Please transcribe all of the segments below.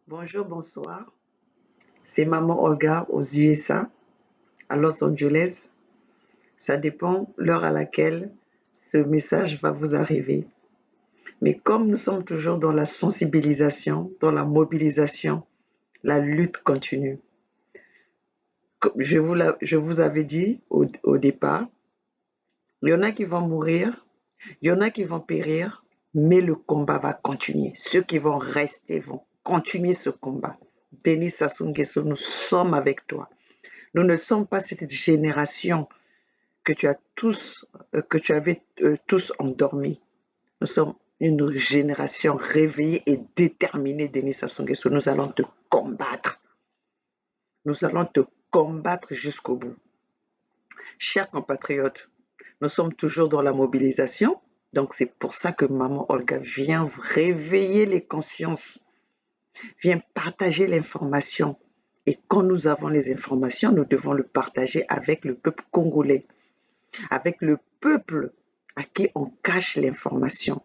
Bonjour, bonsoir. C'est Maman Olga aux USA, à Los Angeles. Ça dépend l'heure à laquelle ce message va vous arriver. Mais comme nous sommes toujours dans la sensibilisation, dans la mobilisation, la lutte continue. Comme je vous avais dit au départ, il y en a qui vont mourir, il y en a qui vont périr, mais le combat va continuer. Ceux qui vont rester vont continuer ce combat. Denis Sassou Nguesso, nous sommes avec toi. Nous ne sommes pas cette génération que tu avais tous endormi. Nous sommes une génération réveillée et déterminée, Denis Sassou Nguesso. Nous allons te combattre. Nous allons te combattre jusqu'au bout. Chers compatriotes, nous sommes toujours dans la mobilisation. Donc c'est pour ça que Maman Olga vient réveiller les consciences, vient partager l'information. Et quand nous avons les informations, nous devons le partager avec le peuple congolais, avec le peuple à qui on cache l'information.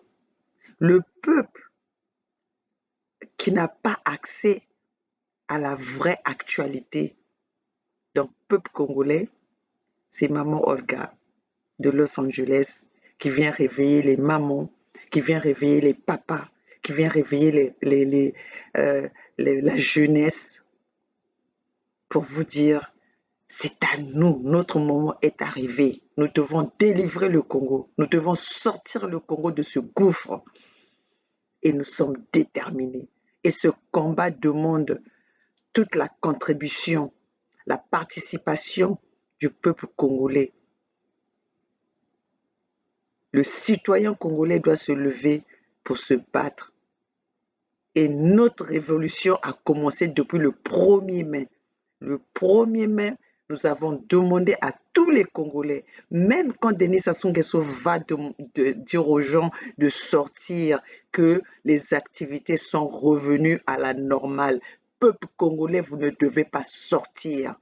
Le peuple qui n'a pas accès à la vraie actualité. Donc, peuple congolais, c'est Maman Olga de Los Angeles qui vient réveiller les mamans, qui vient réveiller les papas, qui vient réveiller la jeunesse pour vous dire, c'est à nous, notre moment est arrivé. Nous devons délivrer le Congo, nous devons sortir le Congo de ce gouffre et nous sommes déterminés. Et ce combat demande toute la contribution, la participation du peuple congolais. Le citoyen congolais doit se lever pour se battre. Et notre révolution a commencé depuis le 1er mai. Le 1er mai, nous avons demandé à tous les Congolais, même quand Denis Sassou Nguesso va dire aux gens de sortir, que les activités sont revenues à la normale. Peuple congolais, vous ne devez pas sortir.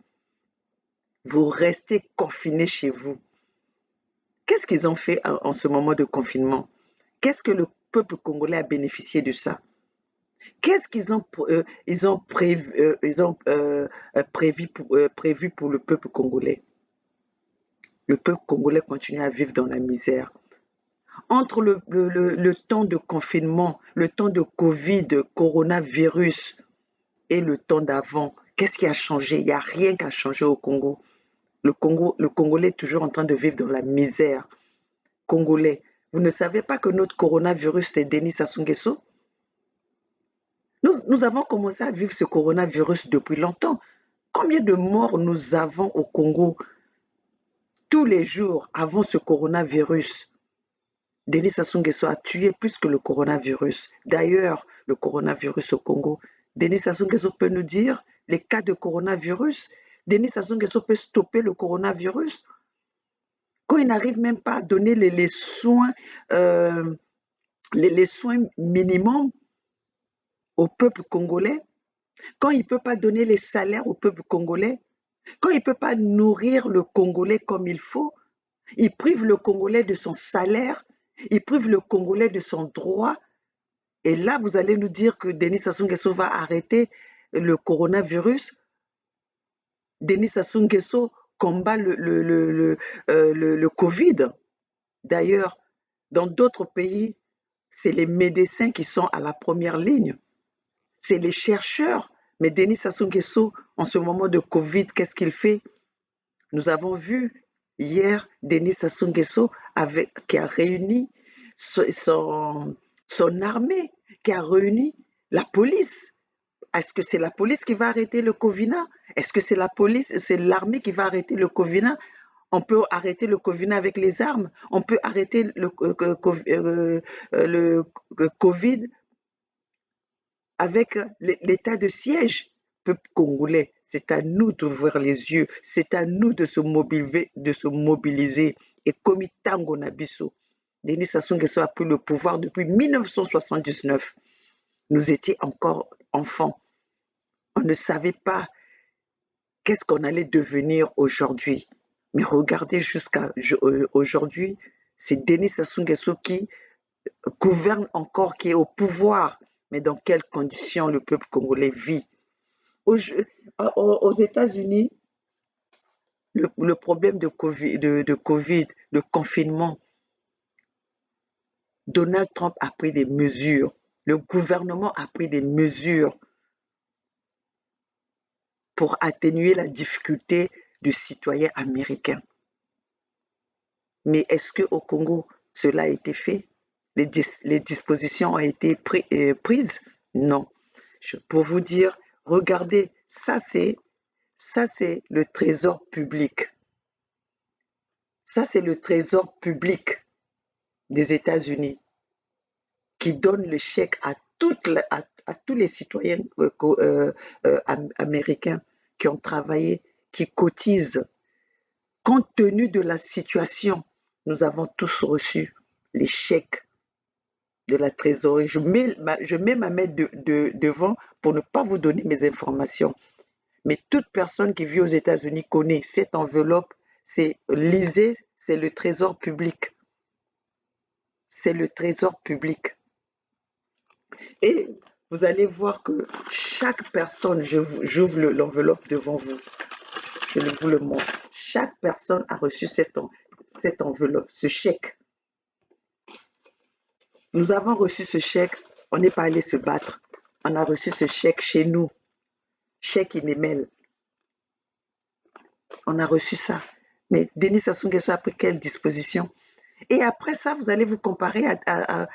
Vous restez confinés chez vous. Qu'est-ce qu'ils ont fait en ce moment de confinement? Qu'est-ce que le peuple congolais a bénéficié de ça? Qu'est-ce qu'ils ont, prévu pour le peuple congolais? Le peuple congolais continue à vivre dans la misère. Entre le temps de confinement, le temps de Covid, de coronavirus et le temps d'avant, qu'est-ce qui a changé? Il n'y a rien qui a changé au Congo. Le Congolais est toujours en train de vivre dans la misère. Congolais, vous ne savez pas que notre coronavirus, c'est Denis Sassou Nguesso? Nous avons commencé à vivre ce coronavirus depuis longtemps. Combien de morts nous avons au Congo tous les jours avant ce coronavirus? Denis Sassou Nguesso a tué plus que le coronavirus. D'ailleurs, le coronavirus au Congo, Denis Sassou Nguesso peut nous dire les cas de coronavirus. Denis Sassou Nguesso peut stopper le coronavirus. Quand il n'arrive même pas à donner les soins, les soins minimums au peuple congolais, quand il ne peut pas donner les salaires au peuple congolais, quand il ne peut pas nourrir le Congolais comme il faut, il prive le Congolais de son salaire, il prive le Congolais de son droit. Et là, vous allez nous dire que Denis Sassou Nguesso va arrêter le coronavirus. Denis Sassou Nguesso combat le Covid. D'ailleurs, dans d'autres pays, c'est les médecins qui sont à la première ligne. C'est les chercheurs. Mais Denis Sassou Nguesso, en ce moment de Covid, qu'est-ce qu'il fait? Nous avons vu hier Denis Sassou Nguesso qui a réuni son armée, qui a réuni la police. Est-ce que c'est la police qui va arrêter le Covina? Est-ce que c'est l'armée qui va arrêter le Covina? On peut arrêter le Covina avec les armes. On peut arrêter le Covid avec l'état de siège. Peuple congolais, c'est à nous d'ouvrir les yeux, c'est à nous de se mobiliser. Et comme Tango Nabiso, Denis Sassou Nguesso a pris le pouvoir depuis 1979. Nous étions encore enfants. On ne savait pas qu'est-ce qu'on allait devenir aujourd'hui. Mais regardez jusqu'à aujourd'hui, c'est Denis Sassou Nguesso qui gouverne encore, qui est au pouvoir Mais dans quelles conditions le peuple congolais vit? Aux États-Unis, le problème de Covid, le confinement, Donald Trump a pris des mesures, le gouvernement a pris des mesures pour atténuer la difficulté du citoyen américain. Mais est-ce qu'au Congo, cela a été fait? Les dispositions ont été prises? Non. Pour vous dire, regardez, ça c'est le trésor public. Ça c'est le trésor public des États-Unis qui donne le chèque à tous les citoyens américains qui ont travaillé, qui cotisent. Compte tenu de la situation, nous avons tous reçu les chèques de la trésorerie. Je mets ma main devant pour ne pas vous donner mes informations. Mais toute personne qui vit aux États-Unis connaît cette enveloppe. Lisez, c'est le trésor public. C'est le trésor public. Et vous allez voir que chaque personne, j'ouvre l'enveloppe devant vous, je vous le montre. Chaque personne a reçu cette enveloppe, ce chèque. Nous avons reçu ce chèque, on n'est pas allé se battre. On a reçu ce chèque chez nous, chèque Inemel. On a reçu ça. Mais Denis Sassou Nguesso a pris quelle disposition? Et après ça, vous allez vous comparer à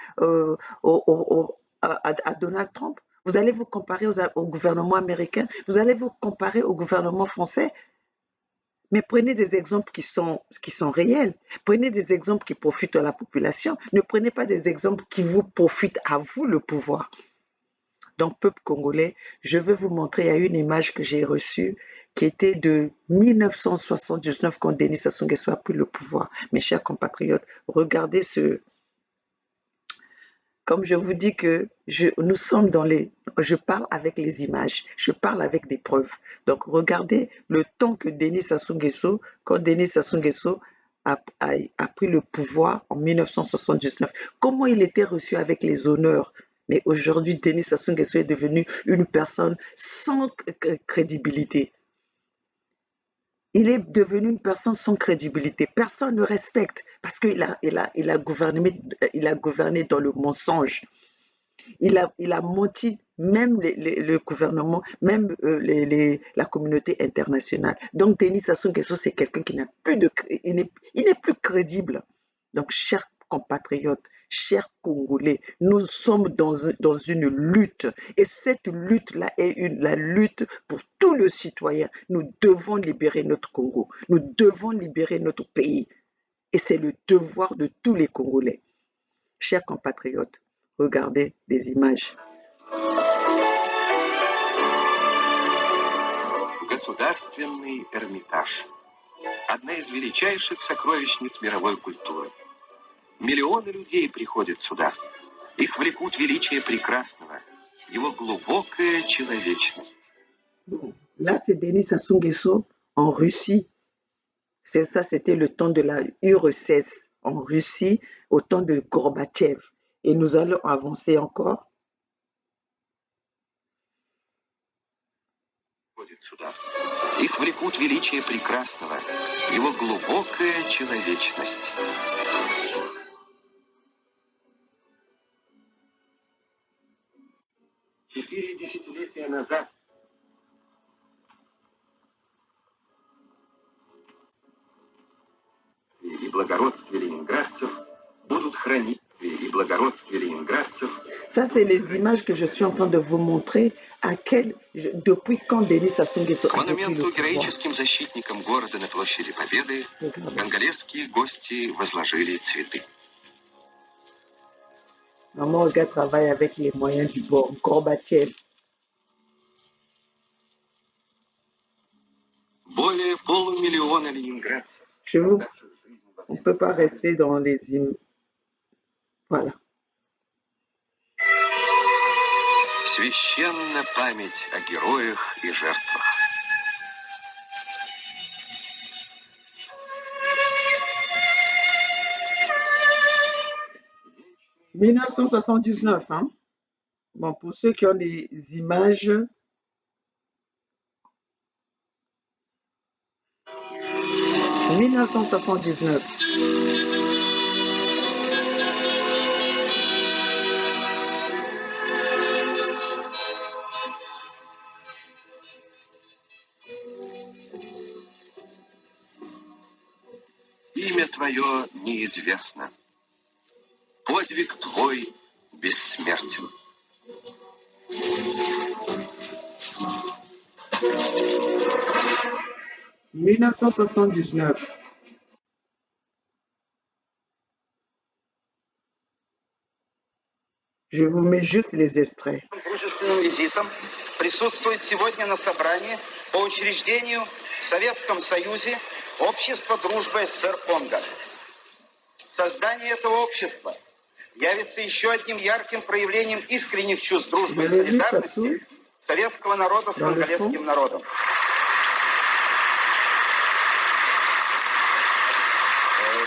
Donald Trump. Vous allez vous comparer au gouvernement américain. Vous allez vous comparer au gouvernement français. Mais prenez des exemples qui sont réels. Prenez des exemples qui profitent à la population. Ne prenez pas des exemples qui vous profitent à vous, le pouvoir. Donc, peuple congolais, je vais vous montrer, il y a une image que j'ai reçue qui était de 1979 quand Denis Sassou Nguesso a pris le pouvoir. Mes chers compatriotes, regardez Comme je vous dis que nous sommes je parle avec les images, je parle avec des preuves. Donc, regardez le temps que Denis Sassou Nguesso, quand Denis Sassou Nguesso a pris le pouvoir en 1979, comment il était reçu avec les honneurs. Mais aujourd'hui, Denis Sassou Nguesso est devenu une personne sans crédibilité. Il est devenu une personne sans crédibilité. Personne ne respecte parce qu'il a gouverné dans le mensonge. Il a menti même le gouvernement, même la communauté internationale. Donc Denis Sassou Nguesso, c'est quelqu'un qui n'a plus il n'est plus crédible. Donc chers compatriotes, chers Congolais, nous sommes dans une lutte et cette lutte-là est la lutte pour tout le citoyen. Nous devons libérer notre Congo, nous devons libérer notre pays et c'est le devoir de tous les Congolais. Chers compatriotes, regardez les images. Государственный Эрмитаж. Одна из величайших сокровищниц мировой культуры. Миллионы людей приходят сюда. Их влекут величие прекрасного, его глубокая человечность. Là, c'est Denis Sassou Nguesso en Russie. Ça, c'était le temps de la URSS en Russie, au temps de Gorbatchev. Et nous allons avancer encore. Сюда. Их влекут величие прекрасного, его глубокая человечность. 4 десятилетия назад и благородстве ленинградцев будут хранить и благородстве ленинградцев. Ça, c'est les images que je suis en train de vous montrer. Depuis quand Denis Sassou Nguesso a pris le pouvoir. Героическим защитникам города на площади Победы конголезские гости возложили цветы. Maman Olga travaille avec les moyens du bord. Gorbatchev. Более полумиллиона ленинградцев. On ne peut pas rester dans les Voilà. Священна память о героях и жертвах. « 1979, hein? Bon, pour ceux qui ont des images, 1979. Имя твое неизвестно. Подвиг твой бессмертен. « 1979. Je vous mets juste les extraits. Дружественным визитом присутствует сегодня на собрании по учреждению в Советском Союзе Общества дружбы СССР Конго. Создание этого общества явится еще одним ярким проявлением искренних чувств дружбы и солидарности советского народа с конголезским народом.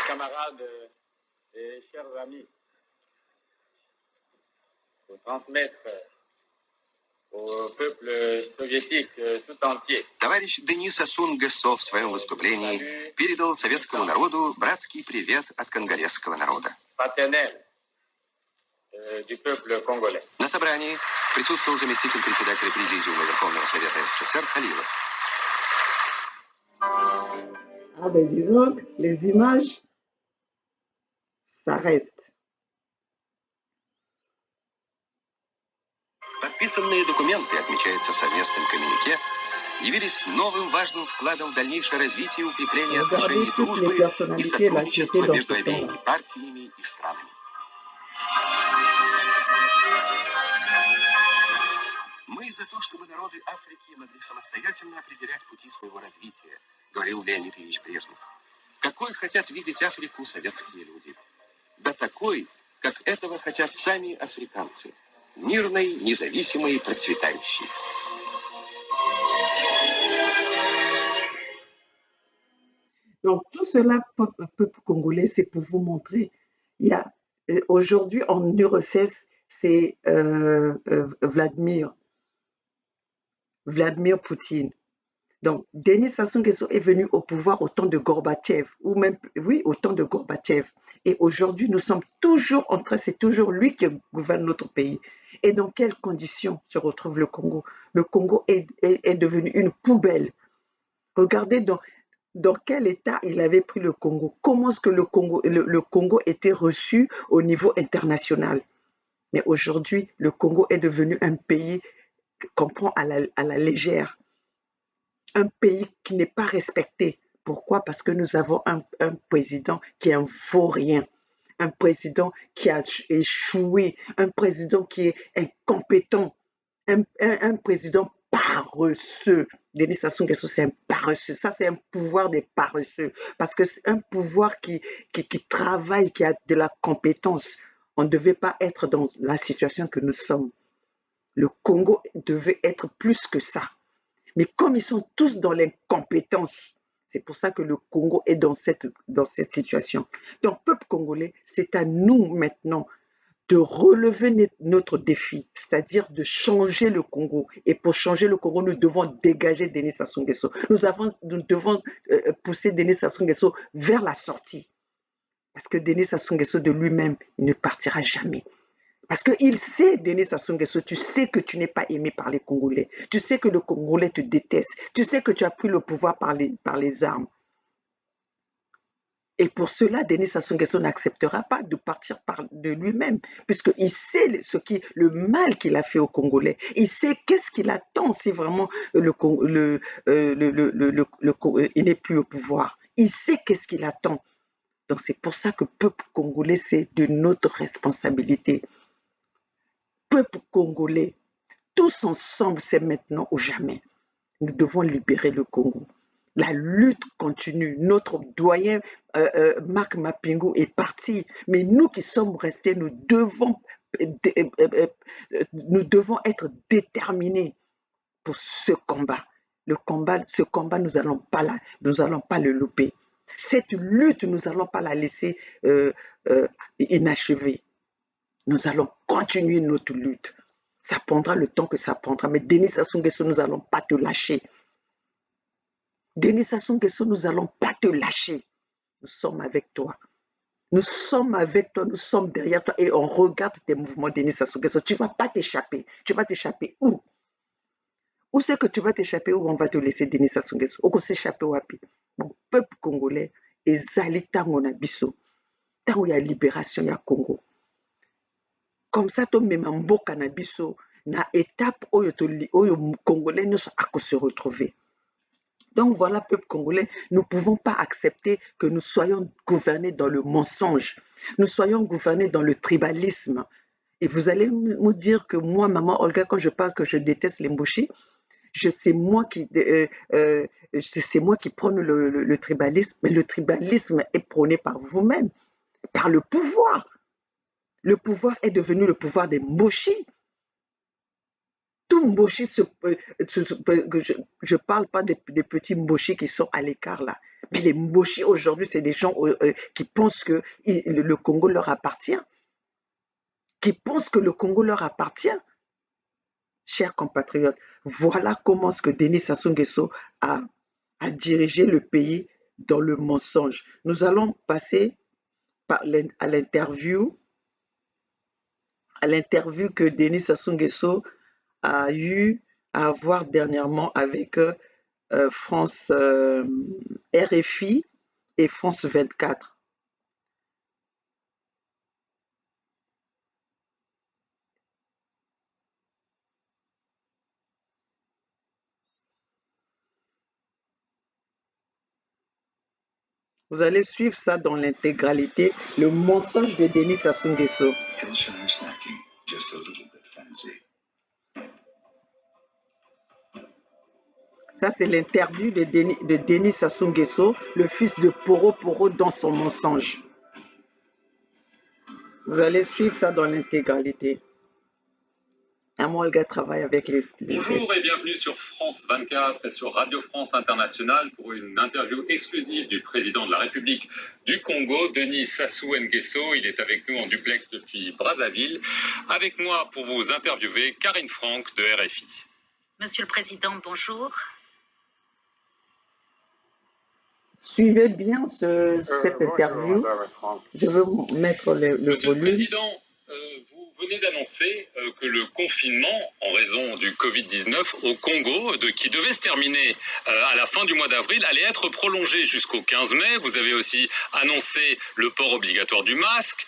Camarades et chers amis, pour transmettre au peuple soviétique tout entier. Товарищ Денис Асун Гэссо в своем выступлении передал советскому народу братский привет от конголезского народа. На собрании присутствовал заместитель председателя Президиума Верховного Совета СССР Халилов. Ah ben disons, les images, ça reste. Подписанные документы, отмечается в совместном коммюнике, явились новым важным вкладом в дальнейшее развитие и укрепление отношений дружбы и сотрудничества между обеими партиями и странами. Мы за то, чтобы народы Африки могли самостоятельно определять пути своего развития, говорил Леонид Ильич Брежнев. Какой хотят видеть Африку советские люди? Да такой, как этого хотят сами африканцы. Мирной, независимой, процветающей. Donc tout cela, peuple congolais, c'est pour vous montrer. Il y a aujourd'hui en URSS, c'est Vladimir Poutine. Donc, Denis Sassou Nguesso est venu au pouvoir au temps de Gorbatchev, ou même, oui, au temps de Gorbatchev. Et aujourd'hui, nous sommes toujours en train, c'est toujours lui qui gouverne notre pays. Et dans quelles conditions se retrouve le Congo? Le Congo est devenu une poubelle. Regardez dans quel état il avait pris le Congo. Comment est-ce que le Congo était reçu au niveau international? Mais aujourd'hui, le Congo est devenu un pays qu'on prend à la légère. Un pays qui n'est pas respecté. Pourquoi? Parce que nous avons un président qui est un vaurien, un président qui a échoué, un président qui est incompétent, un président paresseux. Denis Sassou Nguesso, c'est un paresseux. Ça, c'est un pouvoir des paresseux. Parce que c'est un pouvoir qui travaille, qui a de la compétence. On ne devait pas être dans la situation que nous sommes. Le Congo devait être plus que ça. Mais comme ils sont tous dans l'incompétence, c'est pour ça que le Congo est dans cette situation. Donc, peuple congolais, c'est à nous maintenant de relever notre défi, c'est-à-dire de changer le Congo. Et pour changer le Congo, nous devons dégager Denis Sassou Nguesso. Nous devons pousser Denis Sassou Nguesso vers la sortie. Parce que Denis Sassou Nguesso de lui-même, il ne partira jamais. Parce qu'il sait, Denis Sassou Nguesso, tu sais que tu n'es pas aimé par les Congolais. Tu sais que le Congolais te déteste. Tu sais que tu as pris le pouvoir par les armes. Et pour cela, Denis Sassou Nguesso n'acceptera pas de partir de lui-même, puisqu'il sait le mal qu'il a fait aux Congolais. Il sait qu'est-ce qu'il attend si vraiment il n'est plus au pouvoir. Il sait qu'est-ce qu'il attend. Donc c'est pour ça que peuple congolais, c'est de notre responsabilité. Peuple congolais, tous ensemble, c'est maintenant ou jamais. Nous devons libérer le Congo. La lutte continue. Notre doyen Marc Mapingu est parti, mais nous qui sommes restés, nous devons être déterminés pour ce combat. Ce combat, nous n'allons pas le louper. Cette lutte, nous n'allons pas la laisser inachevée. Nous allons continuer notre lutte. Ça prendra le temps que ça prendra. Mais Denis Sassou Nguesso, nous n'allons pas te lâcher. Denis Sassou Nguesso, nous n'allons pas te lâcher. Nous sommes avec toi. Nous sommes avec toi, nous sommes derrière toi et on regarde tes mouvements, Denis Sassou Nguesso. Tu ne vas pas t'échapper. Tu vas t'échapper où? Où c'est que tu vas t'échapper ou on va te laisser, Denis Sassou Nguesso? Où qu'on s'échappe wapi? Bon, peuple congolais, ezali tango na biso. Tango ya libération ya Congo. Comme ça, to mema mboka na biso na étape oyo congolais nous à se retrouver. Donc voilà, peuple congolais, nous ne pouvons pas accepter que nous soyons gouvernés dans le mensonge, nous soyons gouvernés dans le tribalisme. Et vous allez me dire que moi, maman Olga, quand je parle que je déteste les Mbushi, c'est moi qui prône le tribalisme, mais le tribalisme est prôné par vous-même, par le pouvoir. Le pouvoir est devenu le pouvoir des Mbushi. Tout Mboshi, je parle pas des petits Mboshi qui sont à l'écart là, mais les Mboshi aujourd'hui, c'est des gens qui pensent que le Congo leur appartient, qui pensent que le Congo leur appartient. Chers compatriotes, voilà comment ce que Denis Sassou Nguesso a dirigé le pays dans le mensonge. Nous allons passer à l'interview que Denis Sassou Nguesso a eu à avoir dernièrement avec France RFI et France 24. Vous allez suivre ça dans l'intégralité, le mensonge de Denis Sassou Nguesso. Ça, c'est l'interview de Denis Sassou Nguesso, le fils de Poro Poro dans son mensonge. Vous allez suivre ça dans l'intégralité. Olga travaille avec les... Bonjour et bienvenue sur France 24 et sur Radio France Internationale pour une interview exclusive du président de la République du Congo, Denis Sassou Nguesso. Il est avec nous en duplex depuis Brazzaville. Avec moi pour vous interviewer, Karine Franck de RFI. Monsieur le Président, bonjour. Suivez bien cette interview. Je veux mettre le Monsieur volume. Le Président, vous venez d'annoncer que le confinement, en raison du Covid-19 au Congo, qui devait se terminer à la fin du mois d'avril, allait être prolongé jusqu'au 15 mai. Vous avez aussi annoncé le port obligatoire du masque,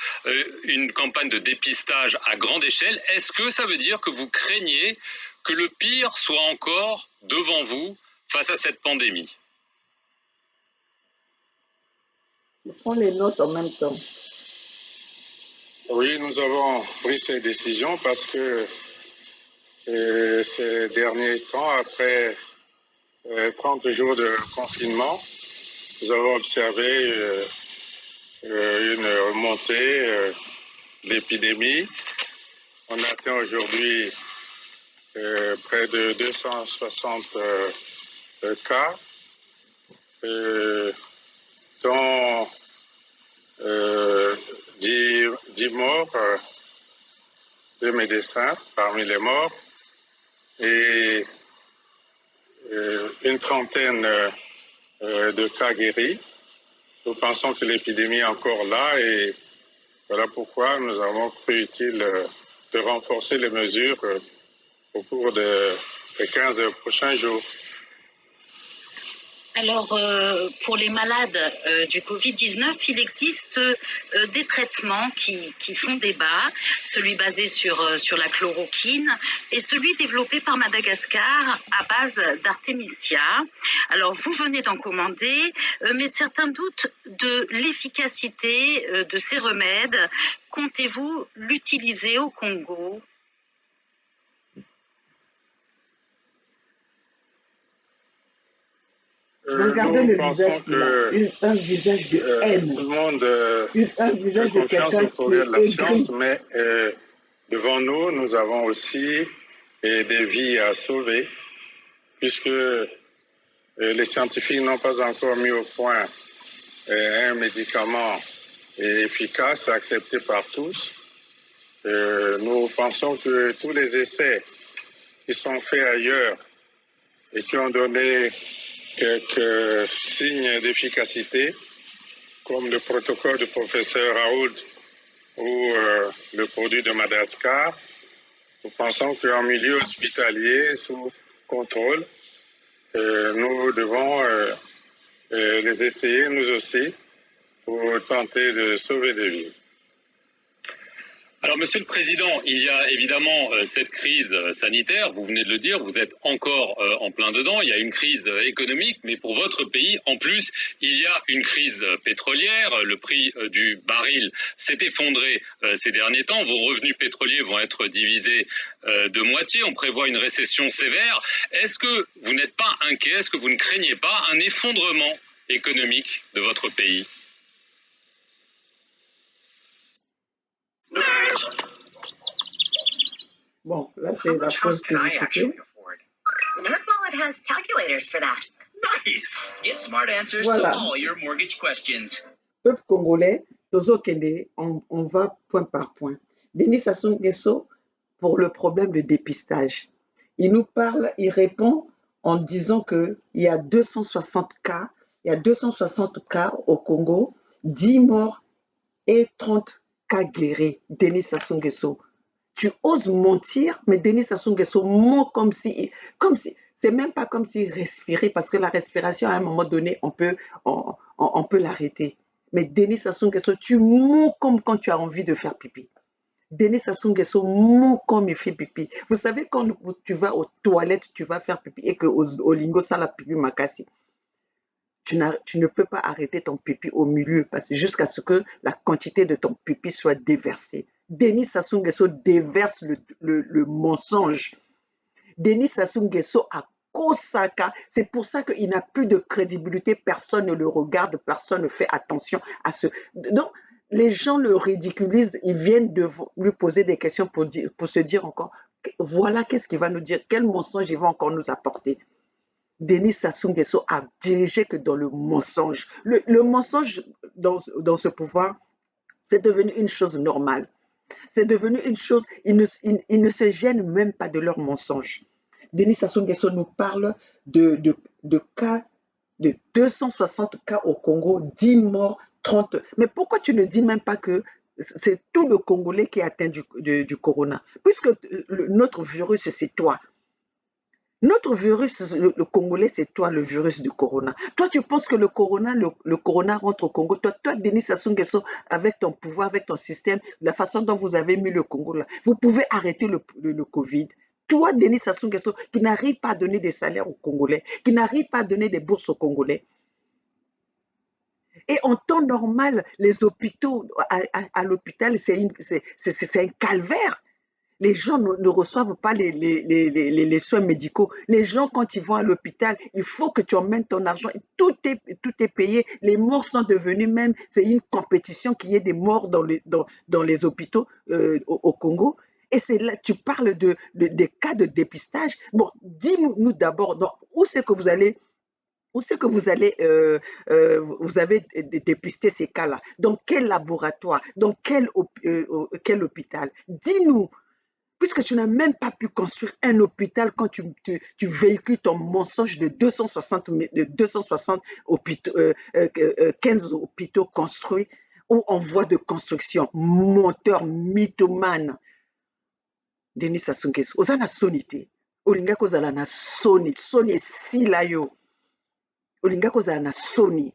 une campagne de dépistage à grande échelle. Est-ce que ça veut dire que vous craignez que le pire soit encore devant vous face à cette pandémie? Ils font les notes en même temps. Oui, nous avons pris ces décisions parce que ces derniers temps, après 30 jours de confinement, nous avons observé une montée de l'épidémie. On atteint aujourd'hui près de 260 cas, dont 10 morts, 2 médecins parmi les morts et une trentaine de cas guéris. Nous pensons que l'épidémie est encore là et voilà pourquoi nous avons cru utile de renforcer les mesures au cours des 15 prochains jours. Alors, pour les malades du Covid-19, il existe des traitements qui font débat, celui basé sur la chloroquine et celui développé par Madagascar à base d'artémisia. Alors, vous venez d'en commander, mais certains doutent de l'efficacité de ces remèdes. Comptez-vous l'utiliser au Congo ? Regardez le visage qu'il a, un visage de haine. Tout le monde un visage fait de confiance quelqu'un au progrès de la qui est science, aigri. mais devant nous, nous avons aussi des vies à sauver, puisque les scientifiques n'ont pas encore mis au point un médicament efficace, accepté par tous. Nous pensons que tous les essais qui sont faits ailleurs et qui ont donné quelques signes d'efficacité, comme le protocole du professeur Raoult ou le produit de Madagascar, nous pensons qu'en milieu hospitalier, sous contrôle, nous devons les essayer nous aussi pour tenter de sauver des vies. Alors, Monsieur le Président, il y a évidemment cette crise sanitaire, vous venez de le dire, vous êtes encore en plein dedans, il y a une crise économique, mais pour votre pays, en plus, il y a une crise pétrolière, le prix du baril s'est effondré ces derniers temps, vos revenus pétroliers vont être divisés de moitié, on prévoit une récession sévère. Est-ce que vous n'êtes pas inquiet, est-ce que vous ne craignez pas un effondrement économique de votre pays ? Bon, là, c'est la pause publicité. NerdWallet has calculators for that. Nice! Get smart answers Voilà. to all your mortgage questions. Peuple congolais, Tozo Kende, on va point par point. Denis Sassou Nguesso, pour le problème de dépistage. Il nous parle, il répond en disant qu'il y a 260 cas, au Congo, 10 morts et 30 cas guéris. Denis Sassou Nguesso. Tu oses mentir, mais Denis Sassou Nguesso ment comme si, c'est même pas comme s'il respirait, parce que la respiration, à un moment donné, on peut l'arrêter. Mais Denis Sassou Nguesso, tu mens comme quand tu as envie de faire pipi. Denis Sassou Nguesso ment comme il fait pipi. Vous savez, quand tu vas aux toilettes, tu vas faire pipi, et que Olingo ça la pipi makasi, tu ne peux pas arrêter ton pipi au milieu jusqu'à ce que la quantité de ton pipi soit déversée. Denis Sassou Nguesso déverse le mensonge. Denis Sassou Nguesso a Kosaka, c'est pour ça qu'il n'a plus de crédibilité, personne ne le regarde, personne ne fait attention à ce... Donc, les gens le ridiculisent, ils viennent de lui poser des questions pour se dire encore, voilà qu'est-ce qu'il va nous dire, quel mensonge il va encore nous apporter. Denis Sassou Nguesso a dirigé que dans le mensonge. Le mensonge dans ce pouvoir, c'est devenu une chose normale. C'est devenu une chose, ils ne se gênent même pas de leurs mensonges. Denis Sassou Nguesso nous parle de cas, de 260 cas au Congo, 10 morts, 30. Mais pourquoi tu ne dis même pas que c'est tout le Congolais qui est atteint du corona? Puisque notre virus, c'est toi. Notre virus, le Congolais, c'est toi, le virus du corona. Toi, tu penses que le corona rentre au Congo. Toi, Denis Sassou Nguesso, avec ton pouvoir, avec ton système, la façon dont vous avez mis le Congo là, vous pouvez arrêter le Covid. Toi, Denis Sassou Nguesso, qui n'arrive pas à donner des salaires aux Congolais, qui n'arrive pas à donner des bourses aux Congolais. Et en temps normal, les hôpitaux, à l'hôpital, c'est un calvaire. Les gens ne reçoivent pas les soins médicaux. Les gens, quand ils vont à l'hôpital, il faut que tu emmènes ton argent. Tout est payé. Les morts sont devenus même, c'est une compétition qu'il y ait des morts dans les hôpitaux au Congo. Et c'est là, tu parles des cas de dépistage. Bon, dis-nous d'abord, où c'est que vous allez vous avez dépisté ces cas-là? Dans quel laboratoire? Dans quel hôpital? Dis-nous. Puisque tu n'as même pas pu construire un hôpital quand tu véhicules ton mensonge de 260 hôpitaux, 15 hôpitaux construits ou en voie de construction. Menteur, mythomane. Denis Sassou Nguesso, oza na soni te. Olinga kozala na soni, soni esila yo. Olinga kozala na soni.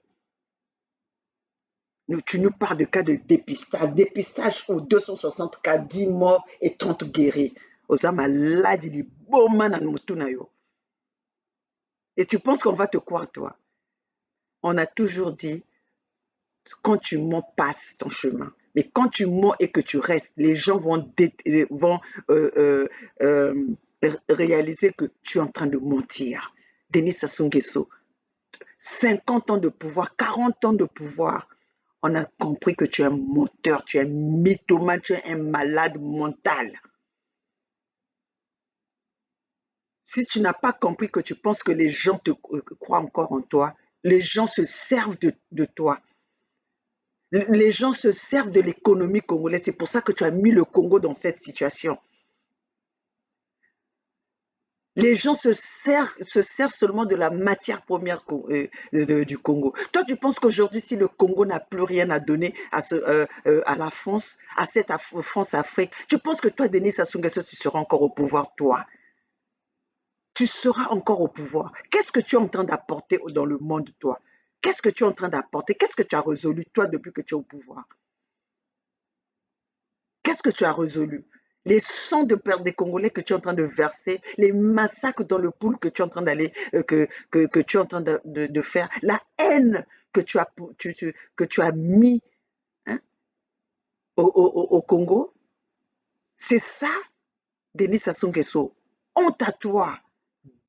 Tu nous parles de cas de dépistage. Dépistage aux 260 cas, 10 morts et 30 guéris. Oza malade, il est bon man. Et tu penses qu'on va te croire, toi? On a toujours dit, quand tu mens, passe ton chemin. Mais quand tu mens et que tu restes, les gens vont réaliser que tu es en train de mentir. Denis Sassou Nguesso, 50 ans de pouvoir, 40 ans de pouvoir. On a compris que tu es un menteur, tu es un mythomane, tu es un malade mental. Si tu n'as pas compris que tu penses que les gens te croient encore en toi, les gens se servent de toi. Les gens se servent de l'économie congolaise. C'est pour ça que tu as mis le Congo dans cette situation. Les gens se servent seulement de la matière première du Congo. Toi, tu penses qu'aujourd'hui, si le Congo n'a plus rien à donner à la France, à cette France-Afrique, tu penses que toi, Denis Sassou Nguesso, tu seras encore au pouvoir, toi? Tu seras encore au pouvoir. Qu'est-ce que tu es en train d'apporter dans le monde, toi? Qu'est-ce que tu es en train d'apporter? Qu'est-ce que tu as résolu, toi, depuis que tu es au pouvoir? Qu'est-ce que tu as résolu? Les sangs de perte des Congolais que tu es en train de verser, les massacres dans le pool que tu es en train d'aller, que tu es en train de faire, la haine que tu as mis, hein, au Congo, c'est ça, Denis Sassou Nguesso. Honte à toi.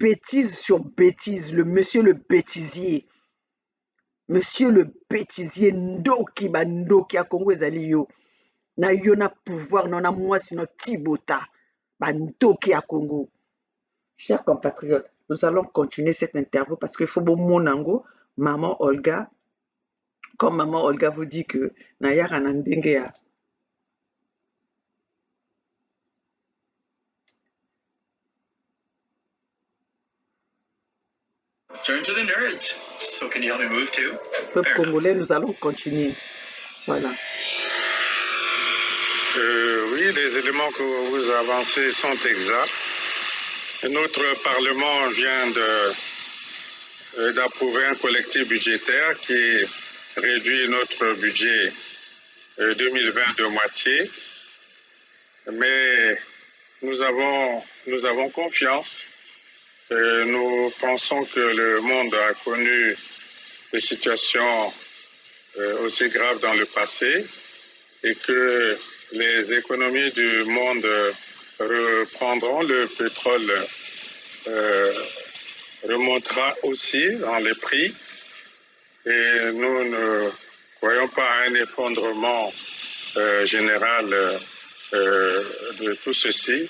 Bêtise sur bêtise, le monsieur le bêtisier. Monsieur le bêtisier, ndoki bandoki à Congo ezali yo. Na yo na pouvoir, na mwasi na tibota. Bandoki à Congo. Chers compatriotes, nous allons continuer cette interview parce qu'il faut bon monango, maman Olga. Comme maman Olga vous dit que na yara na ndenge ya. Turn to the nerds. So can you help me move too? Peuple congolais, nous allons continuer. Voilà. Oui, les éléments que vous avancez sont exacts. Notre Parlement vient d'approuver un collectif budgétaire qui réduit notre budget 2020 de moitié. Mais nous avons confiance. Nous pensons que le monde a connu des situations aussi graves dans le passé et que les économies du monde reprendront. Le pétrole remontera aussi dans les prix et nous ne voyons pas un effondrement général de tout ceci,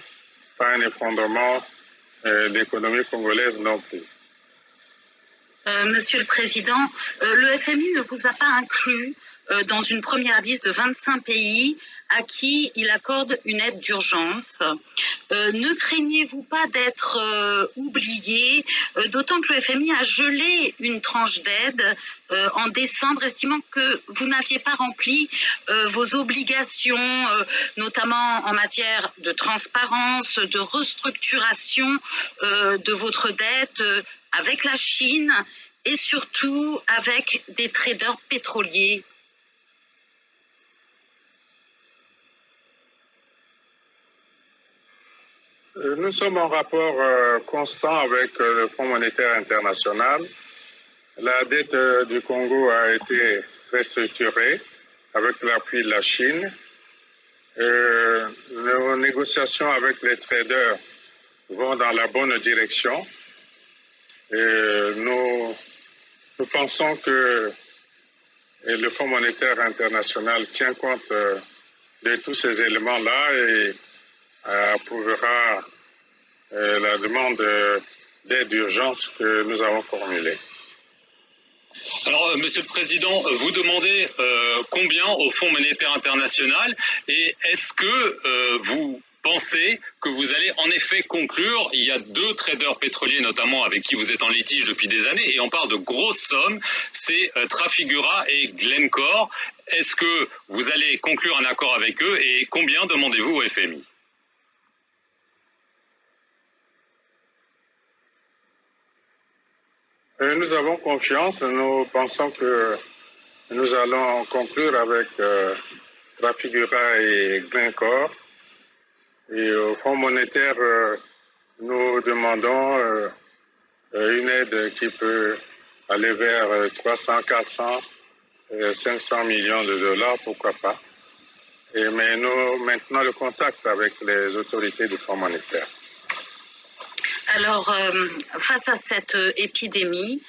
pas un effondrement de l'économie congolaise non plus. Monsieur le Président, le FMI ne vous a pas inclus dans une première liste de 25 pays à qui il accorde une aide d'urgence. Ne craignez-vous pas d'être oublié, d'autant que le FMI a gelé une tranche d'aide en décembre, estimant que vous n'aviez pas rempli vos obligations, notamment en matière de transparence, de restructuration de votre dette avec la Chine et surtout avec des traders pétroliers. Nous sommes en rapport constant avec le Fonds monétaire international. La dette du Congo a été restructurée avec l'appui de la Chine. Nos négociations avec les traders vont dans la bonne direction. Nous pensons que le Fonds monétaire international tient compte de tous ces éléments-là et approuvera la demande d'aide d'urgence que nous avons formulée. Alors, Monsieur le Président, vous demandez combien au Fonds monétaire international et est-ce que vous pensez que vous allez en effet conclure? Il y a 2 traders pétroliers notamment avec qui vous êtes en litige depuis des années et on parle de grosses sommes, c'est Trafigura et Glencore. Est-ce que vous allez conclure un accord avec eux et combien demandez-vous au FMI? Nous avons confiance, nous pensons que nous allons conclure avec Trafigura et Glencore. Et au Fonds monétaire, nous demandons une aide qui peut aller vers 300, 400, 500 millions de dollars, pourquoi pas. Mais nous maintenons le contact avec les autorités du Fonds monétaire. Alors, face à cette épidémie,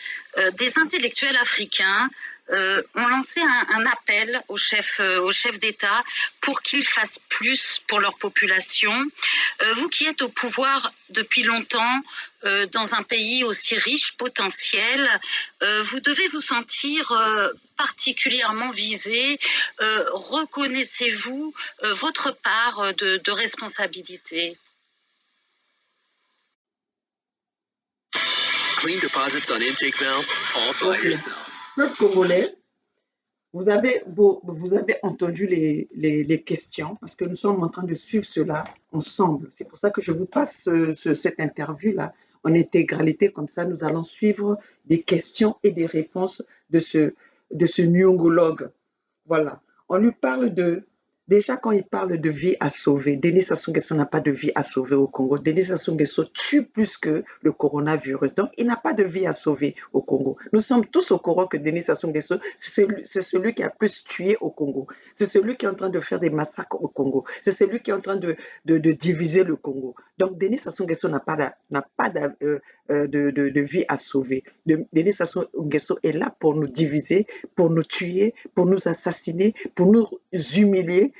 des intellectuels africains ont lancé un appel aux chefs d'État pour qu'ils fassent plus pour leur population. Vous qui êtes au pouvoir depuis longtemps, dans un pays aussi riche potentiel, vous devez vous sentir particulièrement visé. Reconnaissez-vous votre part de responsabilité? Clean deposits on intake valves all by Ok. yourself. Peuple congolais, vous avez entendu les questions parce que nous sommes en train de suivre cela ensemble. C'est pour ça que je vous passe cette interview-là en intégralité. Comme ça, nous allons suivre des questions et des réponses de ce nyongologue. Voilà. On lui parle de... Déjà, quand il parle de vie à sauver, Denis Sassou Nguesso n'a pas de vie à sauver au Congo. Denis Sassou Nguesso tue plus que le coronavirus. Donc, il n'a pas de vie à sauver au Congo. Nous sommes tous au courant que Denis Sassou Nguesso, c'est celui qui a plus tué au Congo. C'est celui qui est en train de faire des massacres au Congo. C'est celui qui est en train de diviser le Congo. Donc, Denis Sassou Nguesso n'a pas de vie à sauver. Denis Sassou Nguesso est là pour nous diviser, pour nous tuer, pour nous assassiner, pour nous humilier,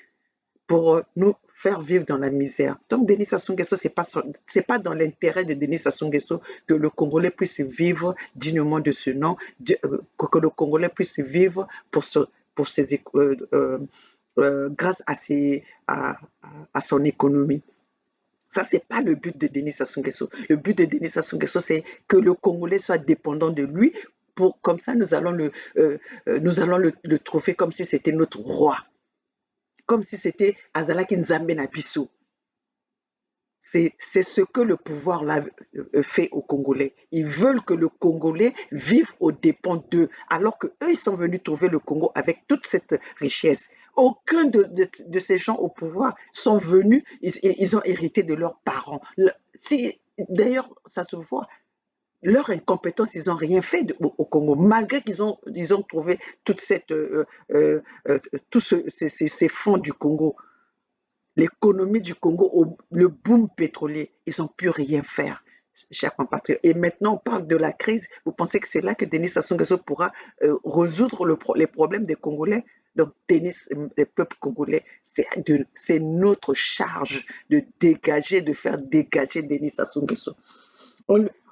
pour nous faire vivre dans la misère. Donc, Denis Sassou Nguesso, c'est pas dans l'intérêt de Denis Sassou Nguesso que le Congolais puisse vivre dignement de ce nom, que le Congolais puisse vivre grâce à son économie. Ça, c'est pas le but de Denis Sassou Nguesso. Le but de Denis Sassou Nguesso, c'est que le Congolais soit dépendant de lui. Comme ça, nous allons le trouver comme si c'était notre roi. Comme si c'était Azalaki Nzambe na biso. C'est ce que le pouvoir là fait aux Congolais. Ils veulent que le Congolais vive aux dépens d'eux, alors qu'eux, ils sont venus trouver le Congo avec toute cette richesse. Aucun de ces gens au pouvoir sont venus, ils ont hérité de leurs parents. D'ailleurs, ça se voit, leur incompétence, ils n'ont rien fait au Congo, malgré qu'ils ont trouvé toute tous ces fonds du Congo. L'économie du Congo, le boom pétrolier, ils n'ont pu rien faire, chers compatriotes. Et maintenant, on parle de la crise. Vous pensez que c'est là que Denis Sassou Nguesso pourra résoudre les problèmes des Congolais? Donc, les peuples congolais, c'est notre charge de faire dégager Denis Sassou Nguesso.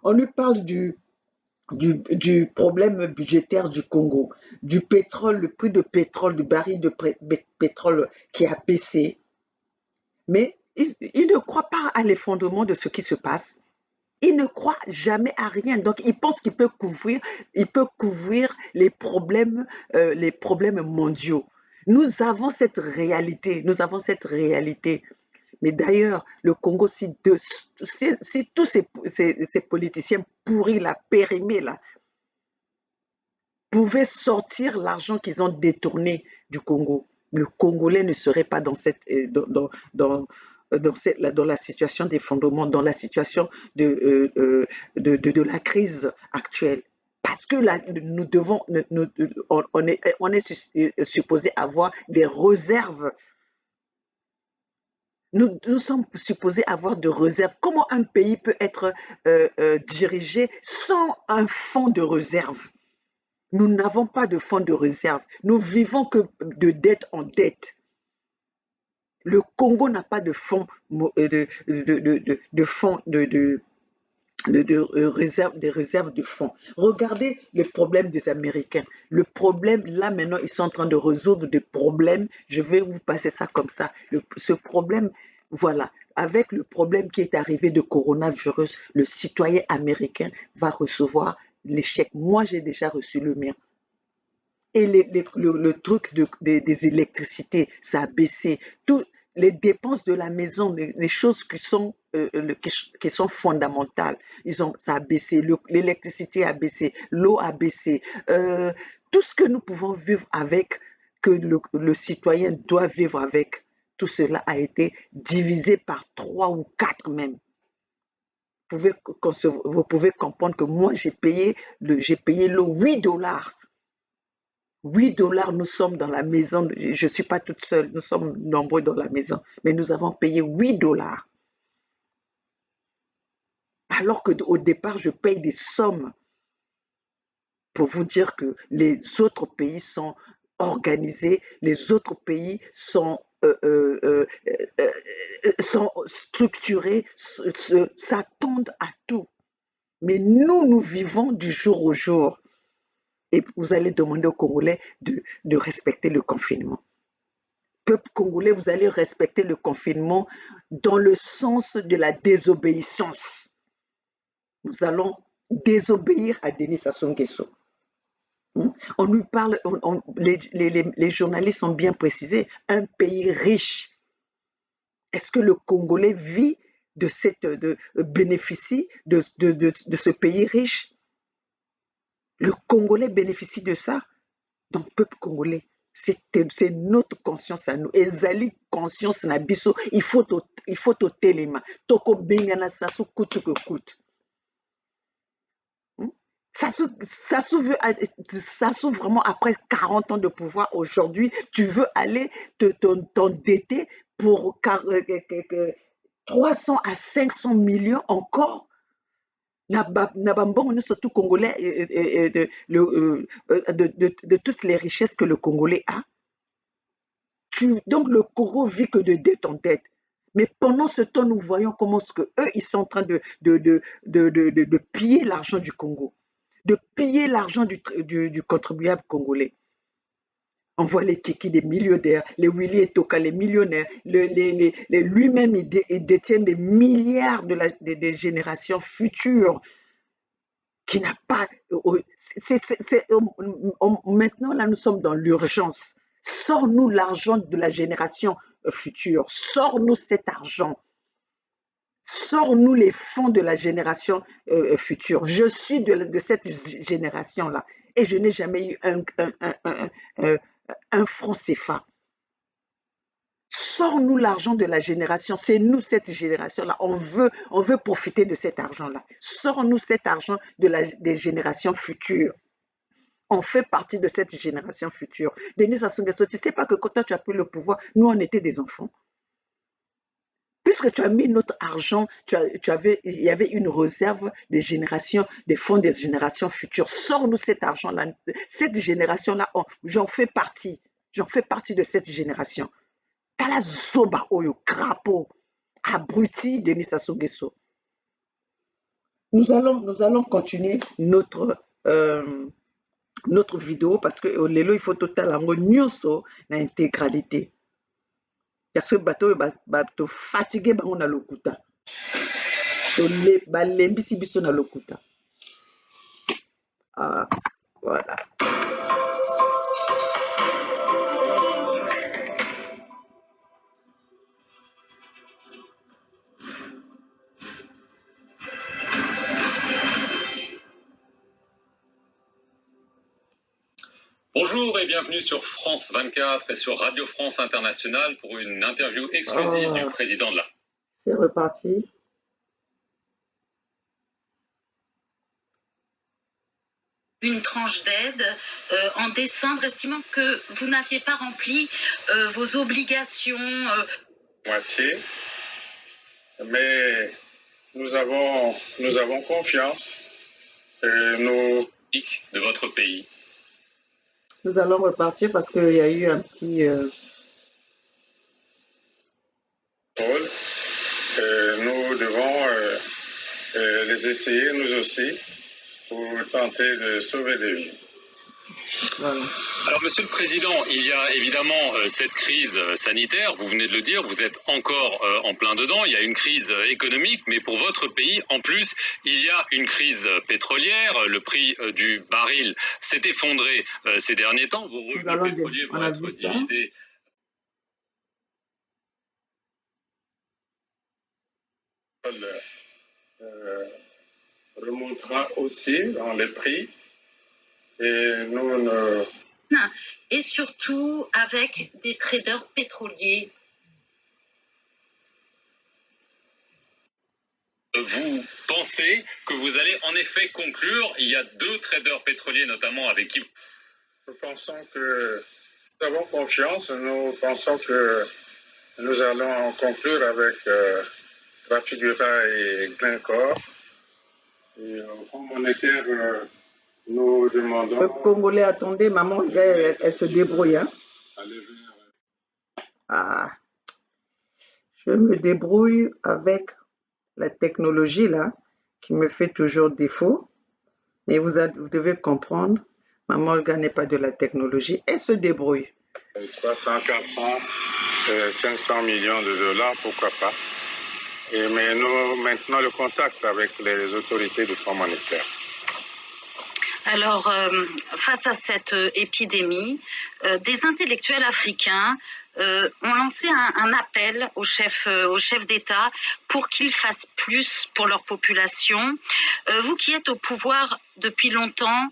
On lui parle du problème budgétaire du Congo, du pétrole, le prix de pétrole, du baril de pétrole qui a baissé. Mais il ne croit pas à l'effondrement de ce qui se passe. Il ne croit jamais à rien. Donc, il pense qu'il peut couvrir les problèmes mondiaux. Nous avons cette réalité. Mais d'ailleurs, le Congo, si tous ces politiciens pourris, là, périmés, là, pouvaient sortir l'argent qu'ils ont détourné du Congo, le Congolais ne serait pas dans la situation d'effondrement, dans la situation de la crise actuelle. Parce que là, on est supposé avoir des réserves. Nous sommes supposés avoir de réserves. Comment un pays peut être dirigé sans un fonds de réserve? Nous n'avons pas de fonds de réserve. Nous vivons que de dette en dette. Le Congo n'a pas de fonds des réserves de fonds. Regardez les problèmes des Américains. Le problème, là maintenant, ils sont en train de résoudre des problèmes. Je vais vous passer ça comme ça. Ce problème, voilà, avec le problème qui est arrivé de coronavirus, le citoyen américain va recevoir l'échec. Moi, j'ai déjà reçu le mien. Et le truc des électricités, ça a baissé. Toutes les dépenses de la maison, les choses qui sont fondamentales, ça a baissé. L'électricité a baissé, l'eau a baissé. Tout ce que nous pouvons vivre avec, que le citoyen doit vivre avec, tout cela a été divisé par 3 ou 4 même. Vous pouvez comprendre que moi, j'ai payé l'eau $8. $8, nous sommes dans la maison, je ne suis pas toute seule, nous sommes nombreux dans la maison, mais nous avons payé $8. Alors qu'au départ, je paye des sommes pour vous dire que les autres pays sont organisés, les autres pays sont structurés, s'attendent à tout. Mais nous vivons du jour au jour. Et vous allez demander aux Congolais de respecter le confinement. Peuple congolais, vous allez respecter le confinement dans le sens de la désobéissance. Nous allons désobéir à Denis Sassou Nguesso. On lui parle, les journalistes ont bien précisé, un pays riche. Est-ce que le Congolais vit bénéficie de ce pays riche? Le Congolais bénéficie de ça. Donc, peuple congolais, c'est notre conscience à nous. Ezali conscience na biso, il faut au téléma. Toko bengana sasu kutu que coûte. Ça s'ouvre vraiment après 40 ans de pouvoir. Aujourd'hui, tu veux aller t'endetter pour 300 à 500 millions encore. Nabambon, surtout congolais, de toutes les richesses que le Congolais a. Donc le Congo vit que de dette en dette. Mais pendant ce temps, nous voyons comment eux, ils sont en train de piller l'argent du Congo, de piller l'argent du contribuable congolais. On voit les Kiki des millionnaires, les Willy et Toka, les millionnaires, lui-même, il détient des milliards des générations futures qui n'a pas... Maintenant, là, nous sommes dans l'urgence. Sors-nous l'argent de la génération future. Sors-nous cet argent. Sors-nous les fonds de la génération future. Je suis de cette génération-là et je n'ai jamais eu un franc CFA. Sors-nous l'argent de la génération. C'est nous, cette génération-là. On veut profiter de cet argent-là. Sors-nous cet argent des générations futures. On fait partie de cette génération future. Denis Sassou Nguesso, tu ne sais pas que quand toi tu as pris le pouvoir, nous on était des enfants. Puisque tu as mis notre argent, il y avait une réserve des générations, des fonds des générations futures. Sors-nous cet argent-là. Cette génération-là, j'en fais partie. J'en fais partie de cette génération. Tala zoba oyo crapaud, abruti Denis Sassou Nguesso. Nous allons continuer notre vidéo parce que lelo il faut total en nyonso na intégralité. Parce que bato fatigué bango na lokuta. Balembisi biso na lokuta. Ah, voilà. Bonjour et bienvenue sur France 24 et sur Radio France Internationale pour une interview exclusive du président de la... C'est reparti. Une tranche d'aide en décembre, estimant que vous n'aviez pas rempli vos obligations. Moitié, mais nous avons confiance de votre pays. Nous allons repartir parce qu'il y a eu un petit... nous devons les essayer, nous aussi, pour tenter de sauver des vies. Voilà. Alors, Monsieur le Président, il y a évidemment cette crise sanitaire, vous venez de le dire, vous êtes encore en plein dedans, il y a une crise économique, mais pour votre pays, en plus, il y a une crise pétrolière, le prix du baril s'est effondré ces derniers temps, vos revenus pétroliers vont être divisés. Remontera aussi dans les prix et nous ne... Et surtout avec des traders pétroliers. Vous pensez que vous allez en effet conclure, il y a 2 traders pétroliers notamment avec qui... Nous pensons que nous avons confiance, nous pensons que nous allons conclure avec Trafigura et Glencore. Et au Fonds monétaire Nous demandons... Le Congolais, attendez, maman, elle se débrouille. Hein? Ah, je me débrouille avec la technologie là, qui me fait toujours défaut. Mais vous devez comprendre, maman Olga n'est pas de la technologie, elle se débrouille. 300, 400, 500 millions de dollars, pourquoi pas. Mais nous maintenons le contact avec les autorités du Fonds monétaire. Alors, face à cette épidémie, des intellectuels africains ont lancé un appel aux chefs d'État pour qu'ils fassent plus pour leur population. Vous qui êtes au pouvoir depuis longtemps,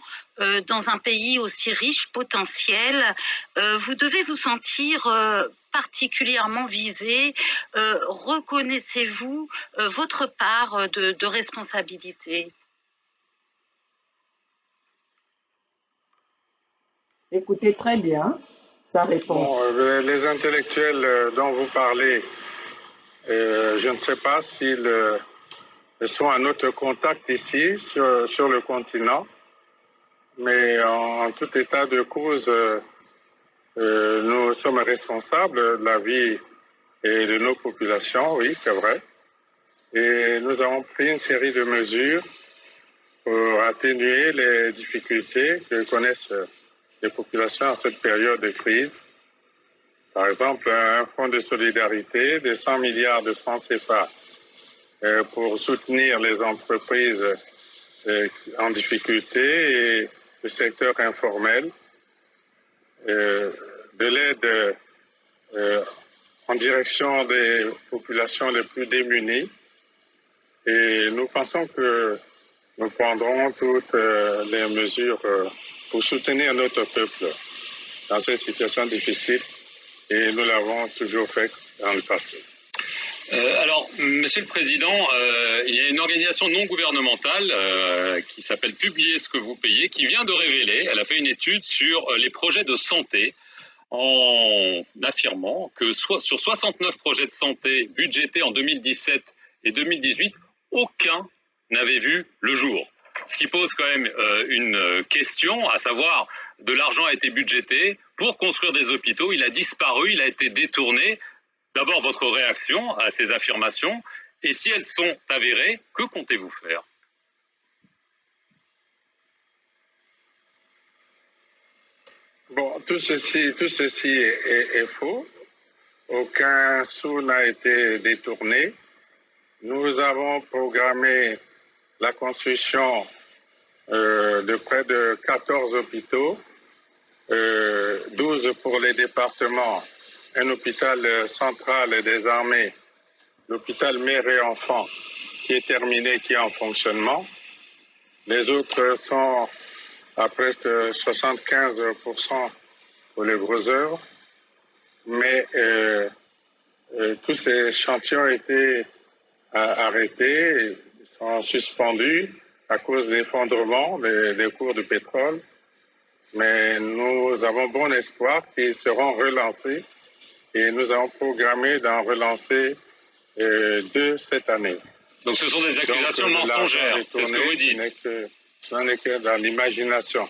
dans un pays aussi riche potentiel, vous devez vous sentir particulièrement visé. Reconnaissez-vous votre part de responsabilité? Écoutez très bien sa réponse. Bon, les intellectuels dont vous parlez, je ne sais pas s'ils sont à notre contact ici, sur le continent, mais en tout état de cause, nous sommes responsables de la vie et de nos populations, oui, c'est vrai. Et nous avons pris une série de mesures pour atténuer les difficultés que connaissent les populations en cette période de crise. Par exemple, un fonds de solidarité de 100 milliards de francs CFA pour soutenir les entreprises en difficulté et le secteur informel, de l'aide en direction des populations les plus démunies. Et nous pensons que nous prendrons toutes les mesures pour soutenir notre peuple dans cette situation difficile. Et nous l'avons toujours fait dans le passé. Alors, Monsieur le Président, il y a une organisation non gouvernementale qui s'appelle Publiez ce que vous payez, qui vient de révéler, elle a fait une étude sur les projets de santé en affirmant que sur 69 projets de santé budgétés en 2017 et 2018, aucun n'avait vu le jour. Ce qui pose quand même une question, à savoir, de l'argent a été budgété pour construire des hôpitaux, il a disparu, il a été détourné. D'abord, votre réaction à ces affirmations, et si elles sont avérées, que comptez-vous faire? Bon, tout ceci est faux. Aucun sou n'a été détourné. Nous avons programmé la construction de près de 14 hôpitaux, 12 pour les départements, un hôpital central des armées, l'hôpital mère et enfants qui est terminé, qui est en fonctionnement. Les autres sont à presque 75% pour les gros œuvres, mais tous ces chantiers ont été arrêtés, ils sont suspendus à cause de l'effondrement des cours du pétrole. Mais nous avons bon espoir qu'ils seront relancés et nous avons programmé d'en relancer 2 cette année. Donc ce sont des accusations mensongères, c'est ce que vous dites. Ce n'est que dans l'imagination.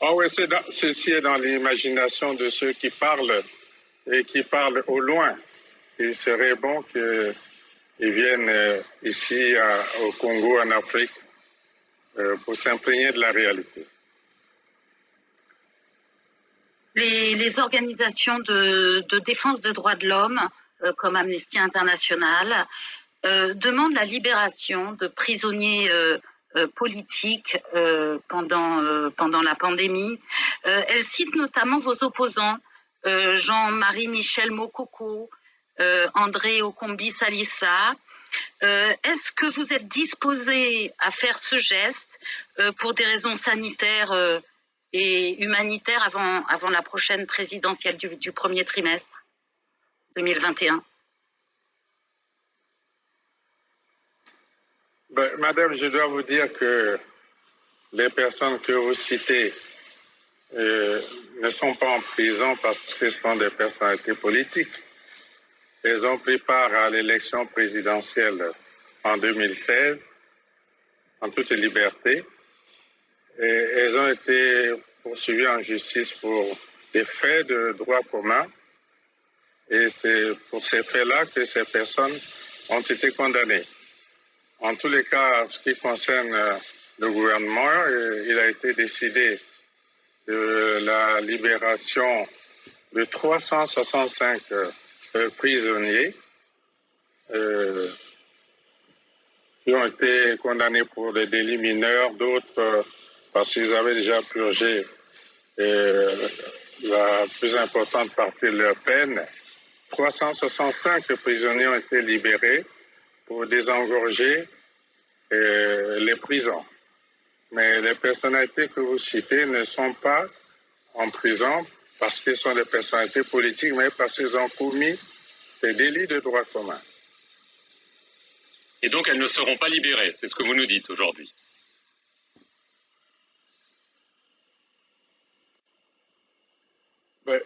Ah oui, ceci est dans l'imagination de ceux qui parlent et qui parlent au loin. Il serait bon qu'ils viennent ici au Congo, en Afrique, pour s'imprégner de la réalité. Les organisations de défense des droits de l'homme, comme Amnesty International, demandent la libération de prisonniers politiques pendant la pandémie. Elles citent notamment vos opposants, Jean-Marie Michel Mokoko, André Okombi Salissa. Est-ce que vous êtes disposé à faire ce geste pour des raisons sanitaires et humanitaire avant la prochaine présidentielle du premier trimestre 2021? Madame, je dois vous dire que les personnes que vous citez ne sont pas en prison parce que ce sont des personnalités politiques. Elles ont pris part à l'élection présidentielle en 2016 en toute liberté. Et elles ont été poursuivies en justice pour des faits de droit commun. Et c'est pour ces faits-là que ces personnes ont été condamnées. En tous les cas, en ce qui concerne le gouvernement, il a été décidé de la libération de 365 prisonniers qui ont été condamnés pour des délits mineurs, d'autres parce qu'ils avaient déjà purgé la plus importante partie de leur peine. 365 prisonniers ont été libérés pour désengorger les prisons. Mais les personnalités que vous citez ne sont pas en prison parce qu'ils sont des personnalités politiques, mais parce qu'ils ont commis des délits de droit commun. Et donc elles ne seront pas libérées, c'est ce que vous nous dites aujourd'hui.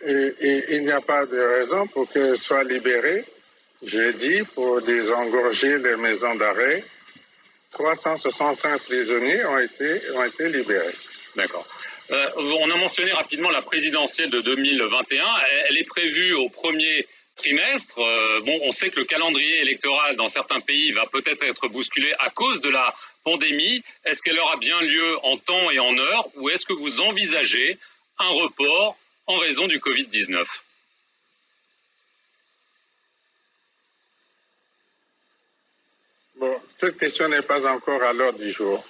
Il n'y a pas de raison pour qu'elles soient libérées. J'ai dit, pour désengorger les maisons d'arrêt, 365 prisonniers ont été libérés. D'accord. On a mentionné rapidement la présidentielle de 2021. Elle est prévue au premier trimestre. On sait que le calendrier électoral dans certains pays va peut-être être bousculé à cause de la pandémie. Est-ce qu'elle aura bien lieu en temps et en heure, ou est-ce que vous envisagez un report en raison du Covid-19 ? Bon, cette question n'est pas encore à l'ordre du jour.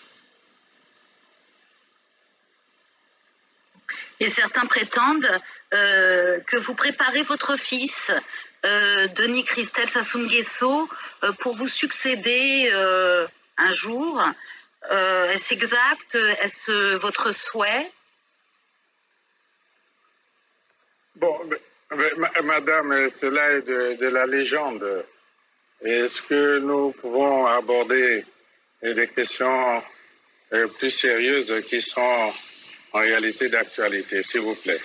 Et certains prétendent que vous préparez votre fils, Denis Christel Sassou Nguesso, pour vous succéder un jour. Est-ce exact? Est-ce votre souhait? Bon, madame, cela est de la légende. Est-ce que nous pouvons aborder des questions plus sérieuses qui sont en réalité d'actualité, s'il vous plaît?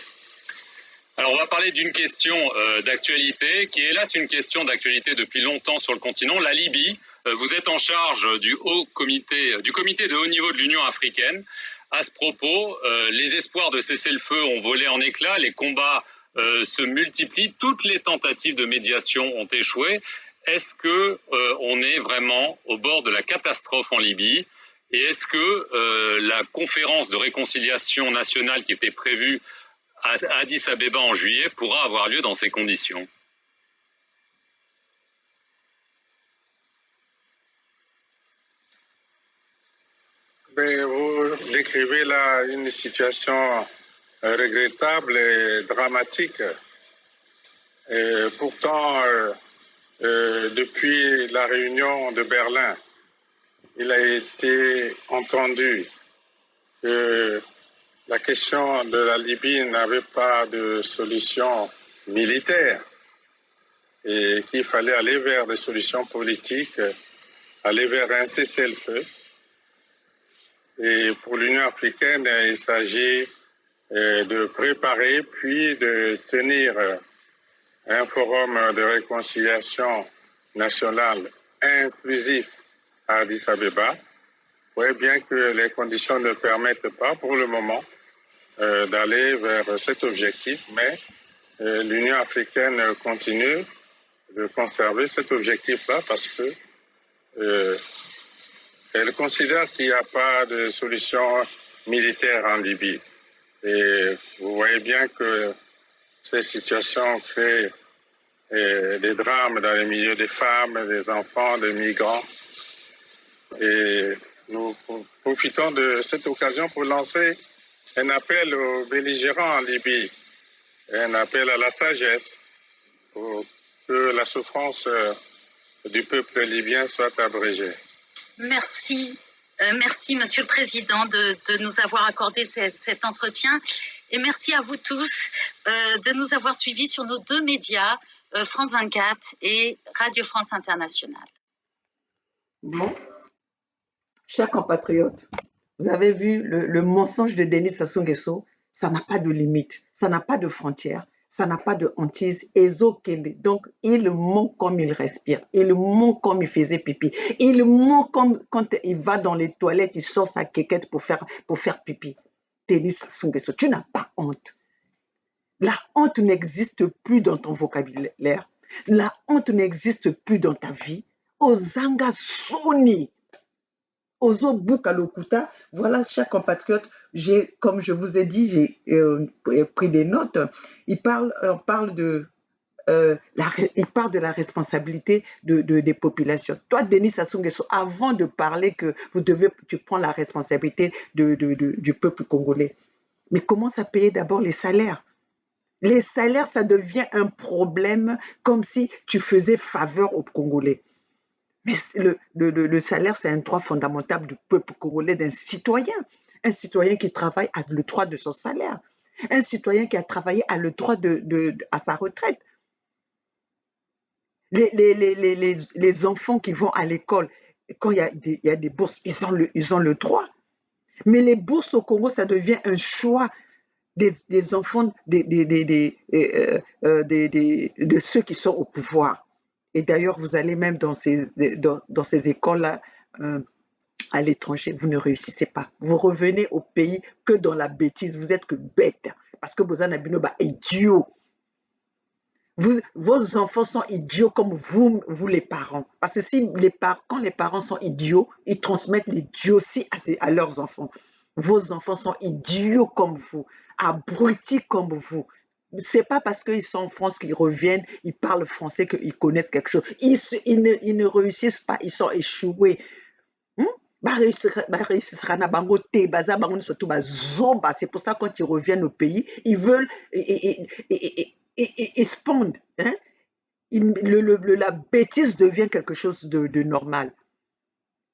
Alors on va parler d'une question d'actualité qui est hélas une question d'actualité depuis longtemps sur le continent, la Libye. Vous êtes en charge du comité de haut niveau de l'Union africaine. À ce propos, les espoirs de cessez-le-feu ont volé en éclats, les combats se multiplient, toutes les tentatives de médiation ont échoué. Est-ce que on est vraiment au bord de la catastrophe en Libye? Et est-ce que la conférence de réconciliation nationale qui était prévue à Addis Abeba en juillet pourra avoir lieu dans ces conditions? Vous décrivez là une situation regrettable et dramatique. Et pourtant, depuis la réunion de Berlin, il a été entendu que la question de la Libye n'avait pas de solution militaire et qu'il fallait aller vers des solutions politiques, aller vers un cessez-le-feu. Et pour l'Union africaine, il s'agit de préparer puis de tenir un forum de réconciliation nationale inclusif à Addis Abeba. Oui, bien que les conditions ne permettent pas pour le moment d'aller vers cet objectif, mais l'Union africaine continue de conserver cet objectif-là parce que elle considère qu'il n'y a pas de solution militaire en Libye. Et vous voyez bien que ces situations créent des drames dans les milieux des femmes, des enfants, des migrants. Et nous profitons de cette occasion pour lancer un appel aux belligérants en Libye, un appel à la sagesse pour que la souffrance du peuple libyen soit abrégée. Merci. Merci, Monsieur le Président, de nous avoir accordé cet entretien. Et merci à vous tous de nous avoir suivis sur nos deux médias, France 24 et Radio France Internationale. Bon, chers compatriotes, vous avez vu le mensonge de Denis Sassou Nguesso, ça n'a pas de limite, ça n'a pas de frontières. Ça n'a pas de hantise. Donc, il ment comme il respire. Il ment comme il faisait pipi. Il ment comme quand il va dans les toilettes, il sort sa quéquette pour faire pipi. Denis Sassou Nguesso, tu n'as pas honte. La honte n'existe plus dans ton vocabulaire. La honte n'existe plus dans ta vie. Ozanga Soni. Ozo Bukalokuta, voilà, chers compatriotes, comme je vous ai dit, j'ai pris des notes. Il parle de la responsabilité des populations. Toi, Denis Sassou Nguesso, avant de parler que tu prends la responsabilité du peuple congolais, mais commence à payer d'abord les salaires. Les salaires, ça devient un problème comme si tu faisais faveur aux Congolais. Mais le salaire, c'est un droit fondamental du peuple congolais, d'un citoyen. Un citoyen qui travaille a le droit de son salaire. Un citoyen qui a travaillé a le droit à sa retraite. Les enfants qui vont à l'école, quand il y a des bourses, ils ont le droit. Mais les bourses au Congo, ça devient un choix des enfants de ceux qui sont au pouvoir. Et d'ailleurs, vous allez même dans ces écoles-là, à l'étranger, vous ne réussissez pas. Vous revenez au pays que dans la bêtise, vous êtes que bête. Parce que vos anabino ba idiots. Vos enfants sont idiots comme vous les parents. Parce que quand les parents sont idiots, ils transmettent l'idiotie à leurs enfants. Vos enfants sont idiots comme vous, abrutis comme vous. C'est pas parce qu'ils sont en France qu'ils reviennent, ils parlent français qu'ils connaissent quelque chose. Ils ne réussissent pas, ils sont échoués. C'est pour ça que quand ils reviennent au pays, ils veulent ils spondent. Hein? La bêtise devient quelque chose de normal.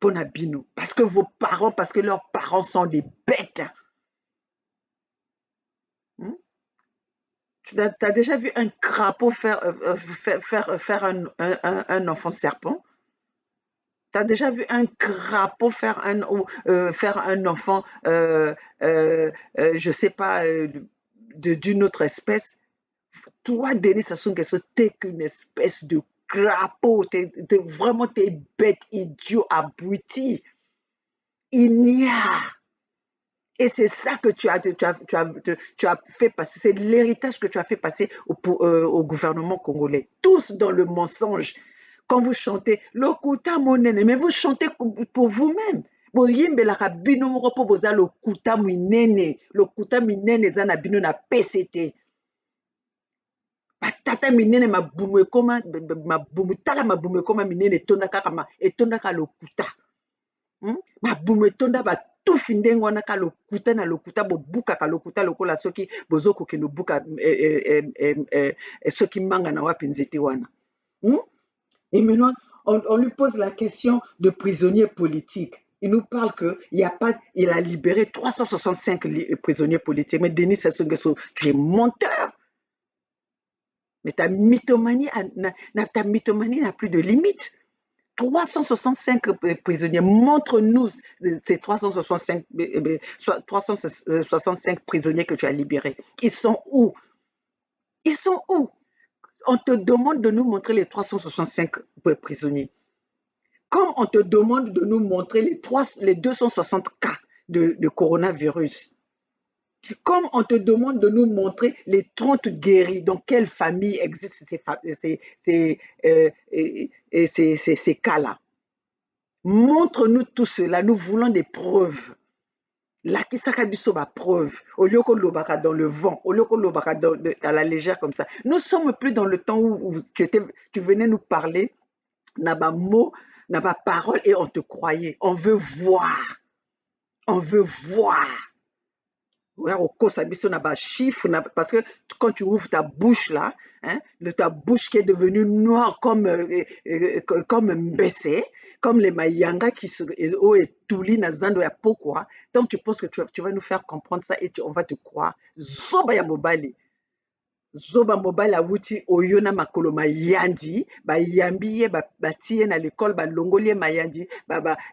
Ponabino. Parce que leurs parents sont des bêtes. Tu as déjà vu un crapaud faire un enfant serpent? Tu as déjà vu un crapaud faire un enfant, je ne sais pas, d'une autre espèce? Toi, Denis Sassou Nguesso, t'es qu'une espèce de crapaud. T'es bête, idiot, abruti. Ignare. Et c'est ça que tu as fait passer, c'est l'héritage que tu as fait passer au gouvernement congolais. Tous dans le mensonge. Quand vous chantez, Lokuta monene, mais vous chantez pour vous-même. Boyimbelaka bino moko po boza lokuta minene. Lokuta minene za na bino na PCT. Batata minene mabumu ekoma tala mabumu ekoma minene etondaka lokuta. Mabumu etonda batufi ndenge wana ka lokuta na lokuta bobukaka lokuta lokola soki bozokoke lobuka soki manga na wapi nzete wana. Et maintenant, on lui pose la question de prisonniers politiques. Il nous parle qu'il a libéré 365 prisonniers politiques. Mais Denis Sassou Nguesso, tu es menteur. Mais ta mythomanie n'a plus de limite. 365 prisonniers. Montre-nous ces 365 prisonniers que tu as libérés. Ils sont où? Ils sont où? On te demande de nous montrer les 365 prisonniers. Comme on te demande de nous montrer les 260 cas de coronavirus. Comme on te demande de nous montrer les 30 guéris, dans quelle famille existent ces cas-là. Montre-nous tout cela, nous voulons des preuves. Lakisaka biso ba preuve, au lieu qu'on l'obaka dans le vent, au lieu qu'on l'obaka à la légère comme ça. Nous sommes plus dans le temps où tu venais nous parler, n'a pas mot, n'a pas parole et on te croyait. On veut voir. On veut voir. Chiffre, parce que quand tu ouvres ta bouche là, hein, ta bouche qui est devenue noire comme Mbessé, comme les Mayanga qui sont Touli Nazando ya pourquoi. Donc tu penses que tu vas nous faire comprendre ça et on va te croire. Zoba ya mobali. zoba mobile awuti oyo na makolo mayandi bayambi ye batie ye na l'école balongoli ye mayandi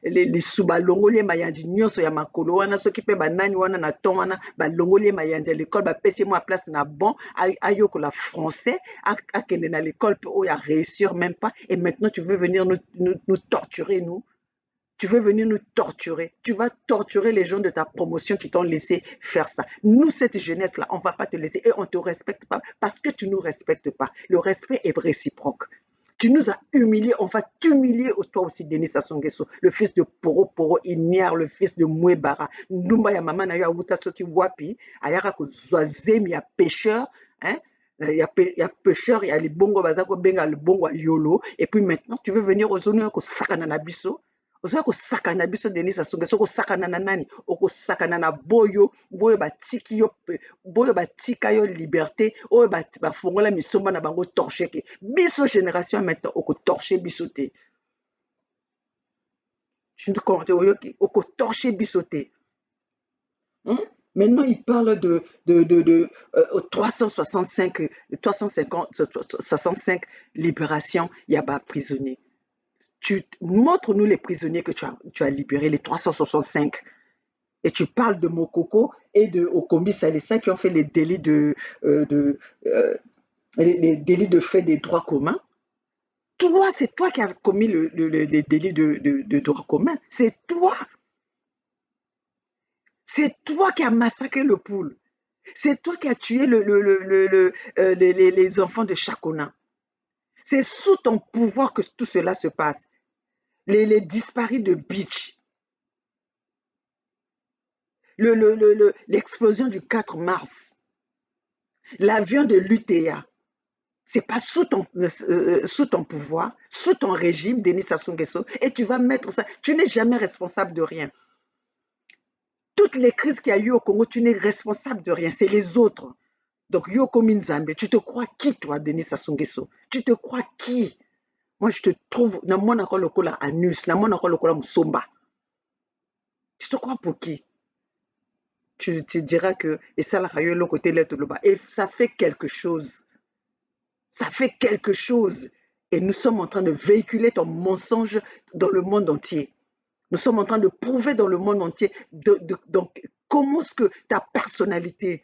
lisu balongoli ye mayandi nyonso ya makolo wana soki mpe banani wana na ton wana balongoli ye mayandi ya l'école bapesi ye mwa place na bon ayokola français akende na l'école mpe oyo réussir même pas et maintenant tu veux venir nous torturer nous. Tu veux venir nous torturer. Tu vas torturer les gens de ta promotion qui t'ont laissé faire ça. Nous, cette jeunesse-là, on ne va pas te laisser et on ne te respecte pas parce que tu ne nous respectes pas. Le respect est réciproque. Tu nous as humiliés, on va t'humilier toi aussi, Denis Sassou Nguesso, le fils de Poro Ignare, le fils de Mouebara. Numba ya mama na yo awuta soki wapi, ayaka ko zoazemi ya pêcheur, hein? Il y a pêcheur, il y a les bongo bazako benga le bongo yolo et puis maintenant tu veux venir aux zones ko sakana na biso. Ozoya kosakana biso Denis Sassou Nguesso kosakana na nani okosakana na boyo batiki yo boyo batika yo liberté oyo bafongola misomba na bango torche ke biso génération maintenant okotorche biso te je ne comprends oyoki okotorche biso te Maintenant, il parle de 365 libérations, il y a pas prisonniers. Montre-nous les prisonniers que tu as libérés, les 365. Et tu parles de Mokoko et de Okombi Salissa qui ont fait les délits les délits de fait des droits communs. Toi, c'est toi qui as commis les délits de droits communs. C'est toi. C'est toi qui as massacré le poule. C'est toi qui as tué les enfants de Chakona. C'est sous ton pouvoir que tout cela se passe. Les disparus de Beach. L'explosion du 4 mars. L'avion de l'UTA. C'est pas sous ton pouvoir, sous ton régime, Denis Sassou Nguesso, et tu vas mettre ça. Tu n'es jamais responsable de rien. Toutes les crises qu'il y a eu au Congo, tu n'es responsable de rien, c'est les autres. Donc, Yoko Minzambe, tu te crois qui, toi, Denis Sassou Nguesso? Tu te crois qui? Moi, je te trouve, na mona ko lokola anus, na mona ko lokola musomba. Tu te crois pour qui? Tu diras que, et ça, la le côté là, et ça fait quelque chose. Ça fait quelque chose. Et nous sommes en train de véhiculer ton mensonge dans le monde entier. Nous sommes en train de prouver dans le monde entier donc, comment est-ce que ta personnalité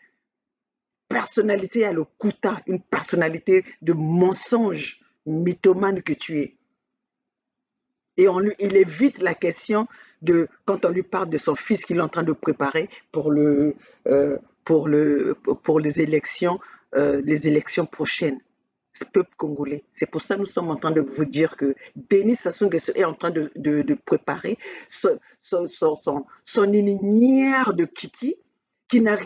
à le Kouta, une personnalité de mensonge mythomane que tu es. Et il évite la question de, quand on lui parle de son fils qu'il est en train de préparer pour les élections prochaines. Ce peuple congolais. C'est pour ça que nous sommes en train de vous dire que Denis Sassou Nguesso est en train de préparer son ignière de Kiki qui n'a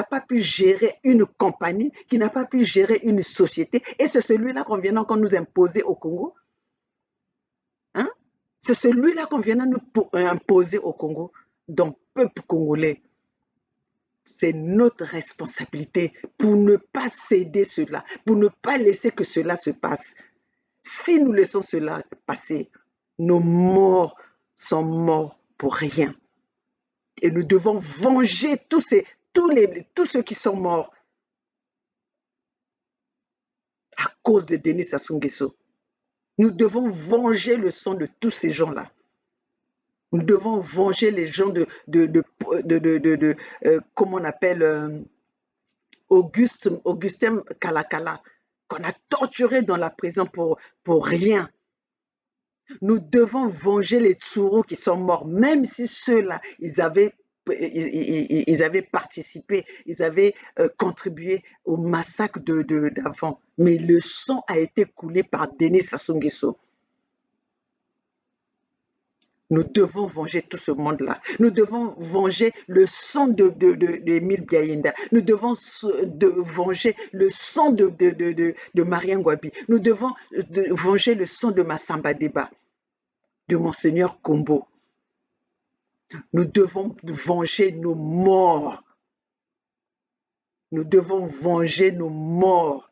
pas pu gérer une compagnie, qui n'a pas pu gérer une société. Et c'est celui-là qu'on vient encore nous imposer au Congo. Hein? C'est celui-là qu'on vient nous imposer au Congo. Donc, peuple congolais, c'est notre responsabilité pour ne pas céder cela, pour ne pas laisser que cela se passe. Si nous laissons cela passer, nos morts sont morts pour rien. Et nous devons venger tous ceux qui sont morts à cause de Denis Sassou Nguesso. Nous devons venger le sang de tous ces gens-là. Nous devons venger les gens comment on appelle, Augustin Kalakala, qu'on a torturé dans la prison pour rien. Nous devons venger les Tsuru qui sont morts, même si ceux-là, ils avaient participé, ils avaient contribué au massacre d'avant. Mais le sang a été coulé par Denis Sassou Nguesso. Nous devons venger tout ce monde-là. Nous devons venger le sang d'Emile Biaïnda. Nous devons venger le sang de Marien Ngouabi. Nous devons venger le sang de Massamba Deba, de Monseigneur Kombo. Nous devons venger nos morts. Nous devons venger nos morts.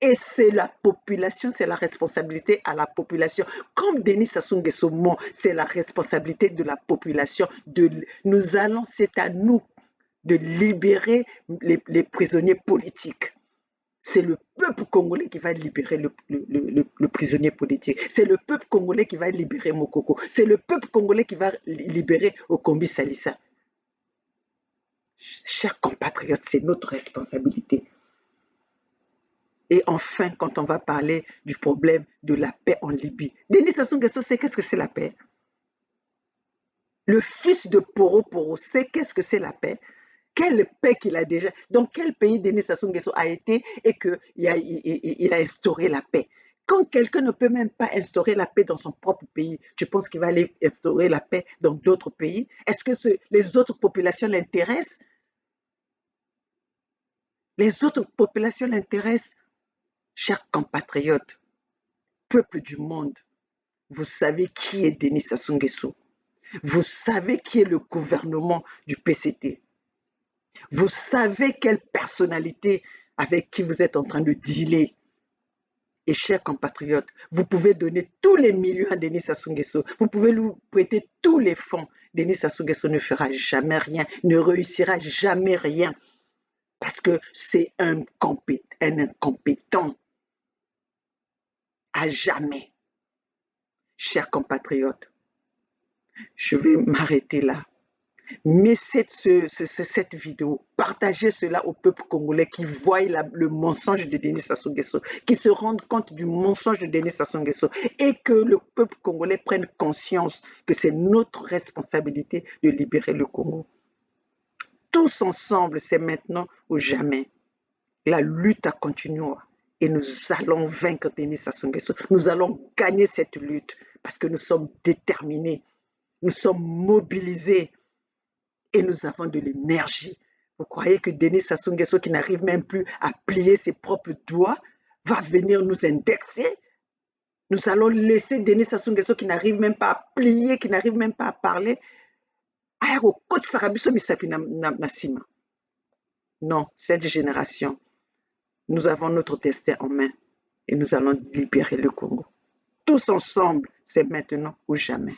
Et c'est la population, c'est la responsabilité à la population. Comme Denis Sassou Nguesso ment, c'est la responsabilité de la population. C'est à nous de libérer les prisonniers politiques. C'est le peuple congolais qui va libérer le prisonnier politique. C'est le peuple congolais qui va libérer Mokoko. C'est le peuple congolais qui va libérer Okombi Salissa. Chers compatriotes, c'est notre responsabilité. Et enfin, quand on va parler du problème de la paix en Libye, Denis Sassou Nguesso sait qu'est-ce que c'est la paix. Le fils de Poro Poro sait qu'est-ce que c'est la paix. Quelle paix qu'il a déjà. Dans quel pays Denis Sassou Nguesso a été et qu'il a instauré la paix? Quand quelqu'un ne peut même pas instaurer la paix dans son propre pays, tu penses qu'il va aller instaurer la paix dans d'autres pays? Est-ce que les autres populations l'intéressent? Les autres populations l'intéressent? Chers compatriotes, peuple du monde, vous savez qui est Denis Sassou Nguesso. Vous savez qui est le gouvernement du PCT. Vous savez quelle personnalité avec qui vous êtes en train de dealer. Et chers compatriotes, vous pouvez donner tous les millions à Denis Sassou Nguesso. Vous pouvez lui prêter tous les fonds. Denis Sassou Nguesso ne fera jamais rien, ne réussira jamais rien. Parce que c'est un incompétent. À jamais. Chers compatriotes, je vais m'arrêter là. Mais cette vidéo, partagez cela au peuple congolais qui voit le mensonge de Denis Sassou Nguesso, qui se rendent compte du mensonge de Denis Sassou Nguesso et que le peuple congolais prenne conscience que c'est notre responsabilité de libérer le Congo. Tous ensemble, c'est maintenant ou jamais. La lutte a continué et nous allons vaincre Denis Sassou Nguesso. Nous allons gagner cette lutte parce que nous sommes déterminés, nous sommes mobilisés. Et nous avons de l'énergie. Vous croyez que Denis Sassou Nguesso, qui n'arrive même plus à plier ses propres doigts, va venir nous indexer? Nous allons laisser Denis Sassou Nguesso, qui n'arrive même pas à plier, qui n'arrive même pas à parler. Non, cette génération, nous avons notre destin en main et nous allons libérer le Congo. Tous ensemble, c'est maintenant ou jamais.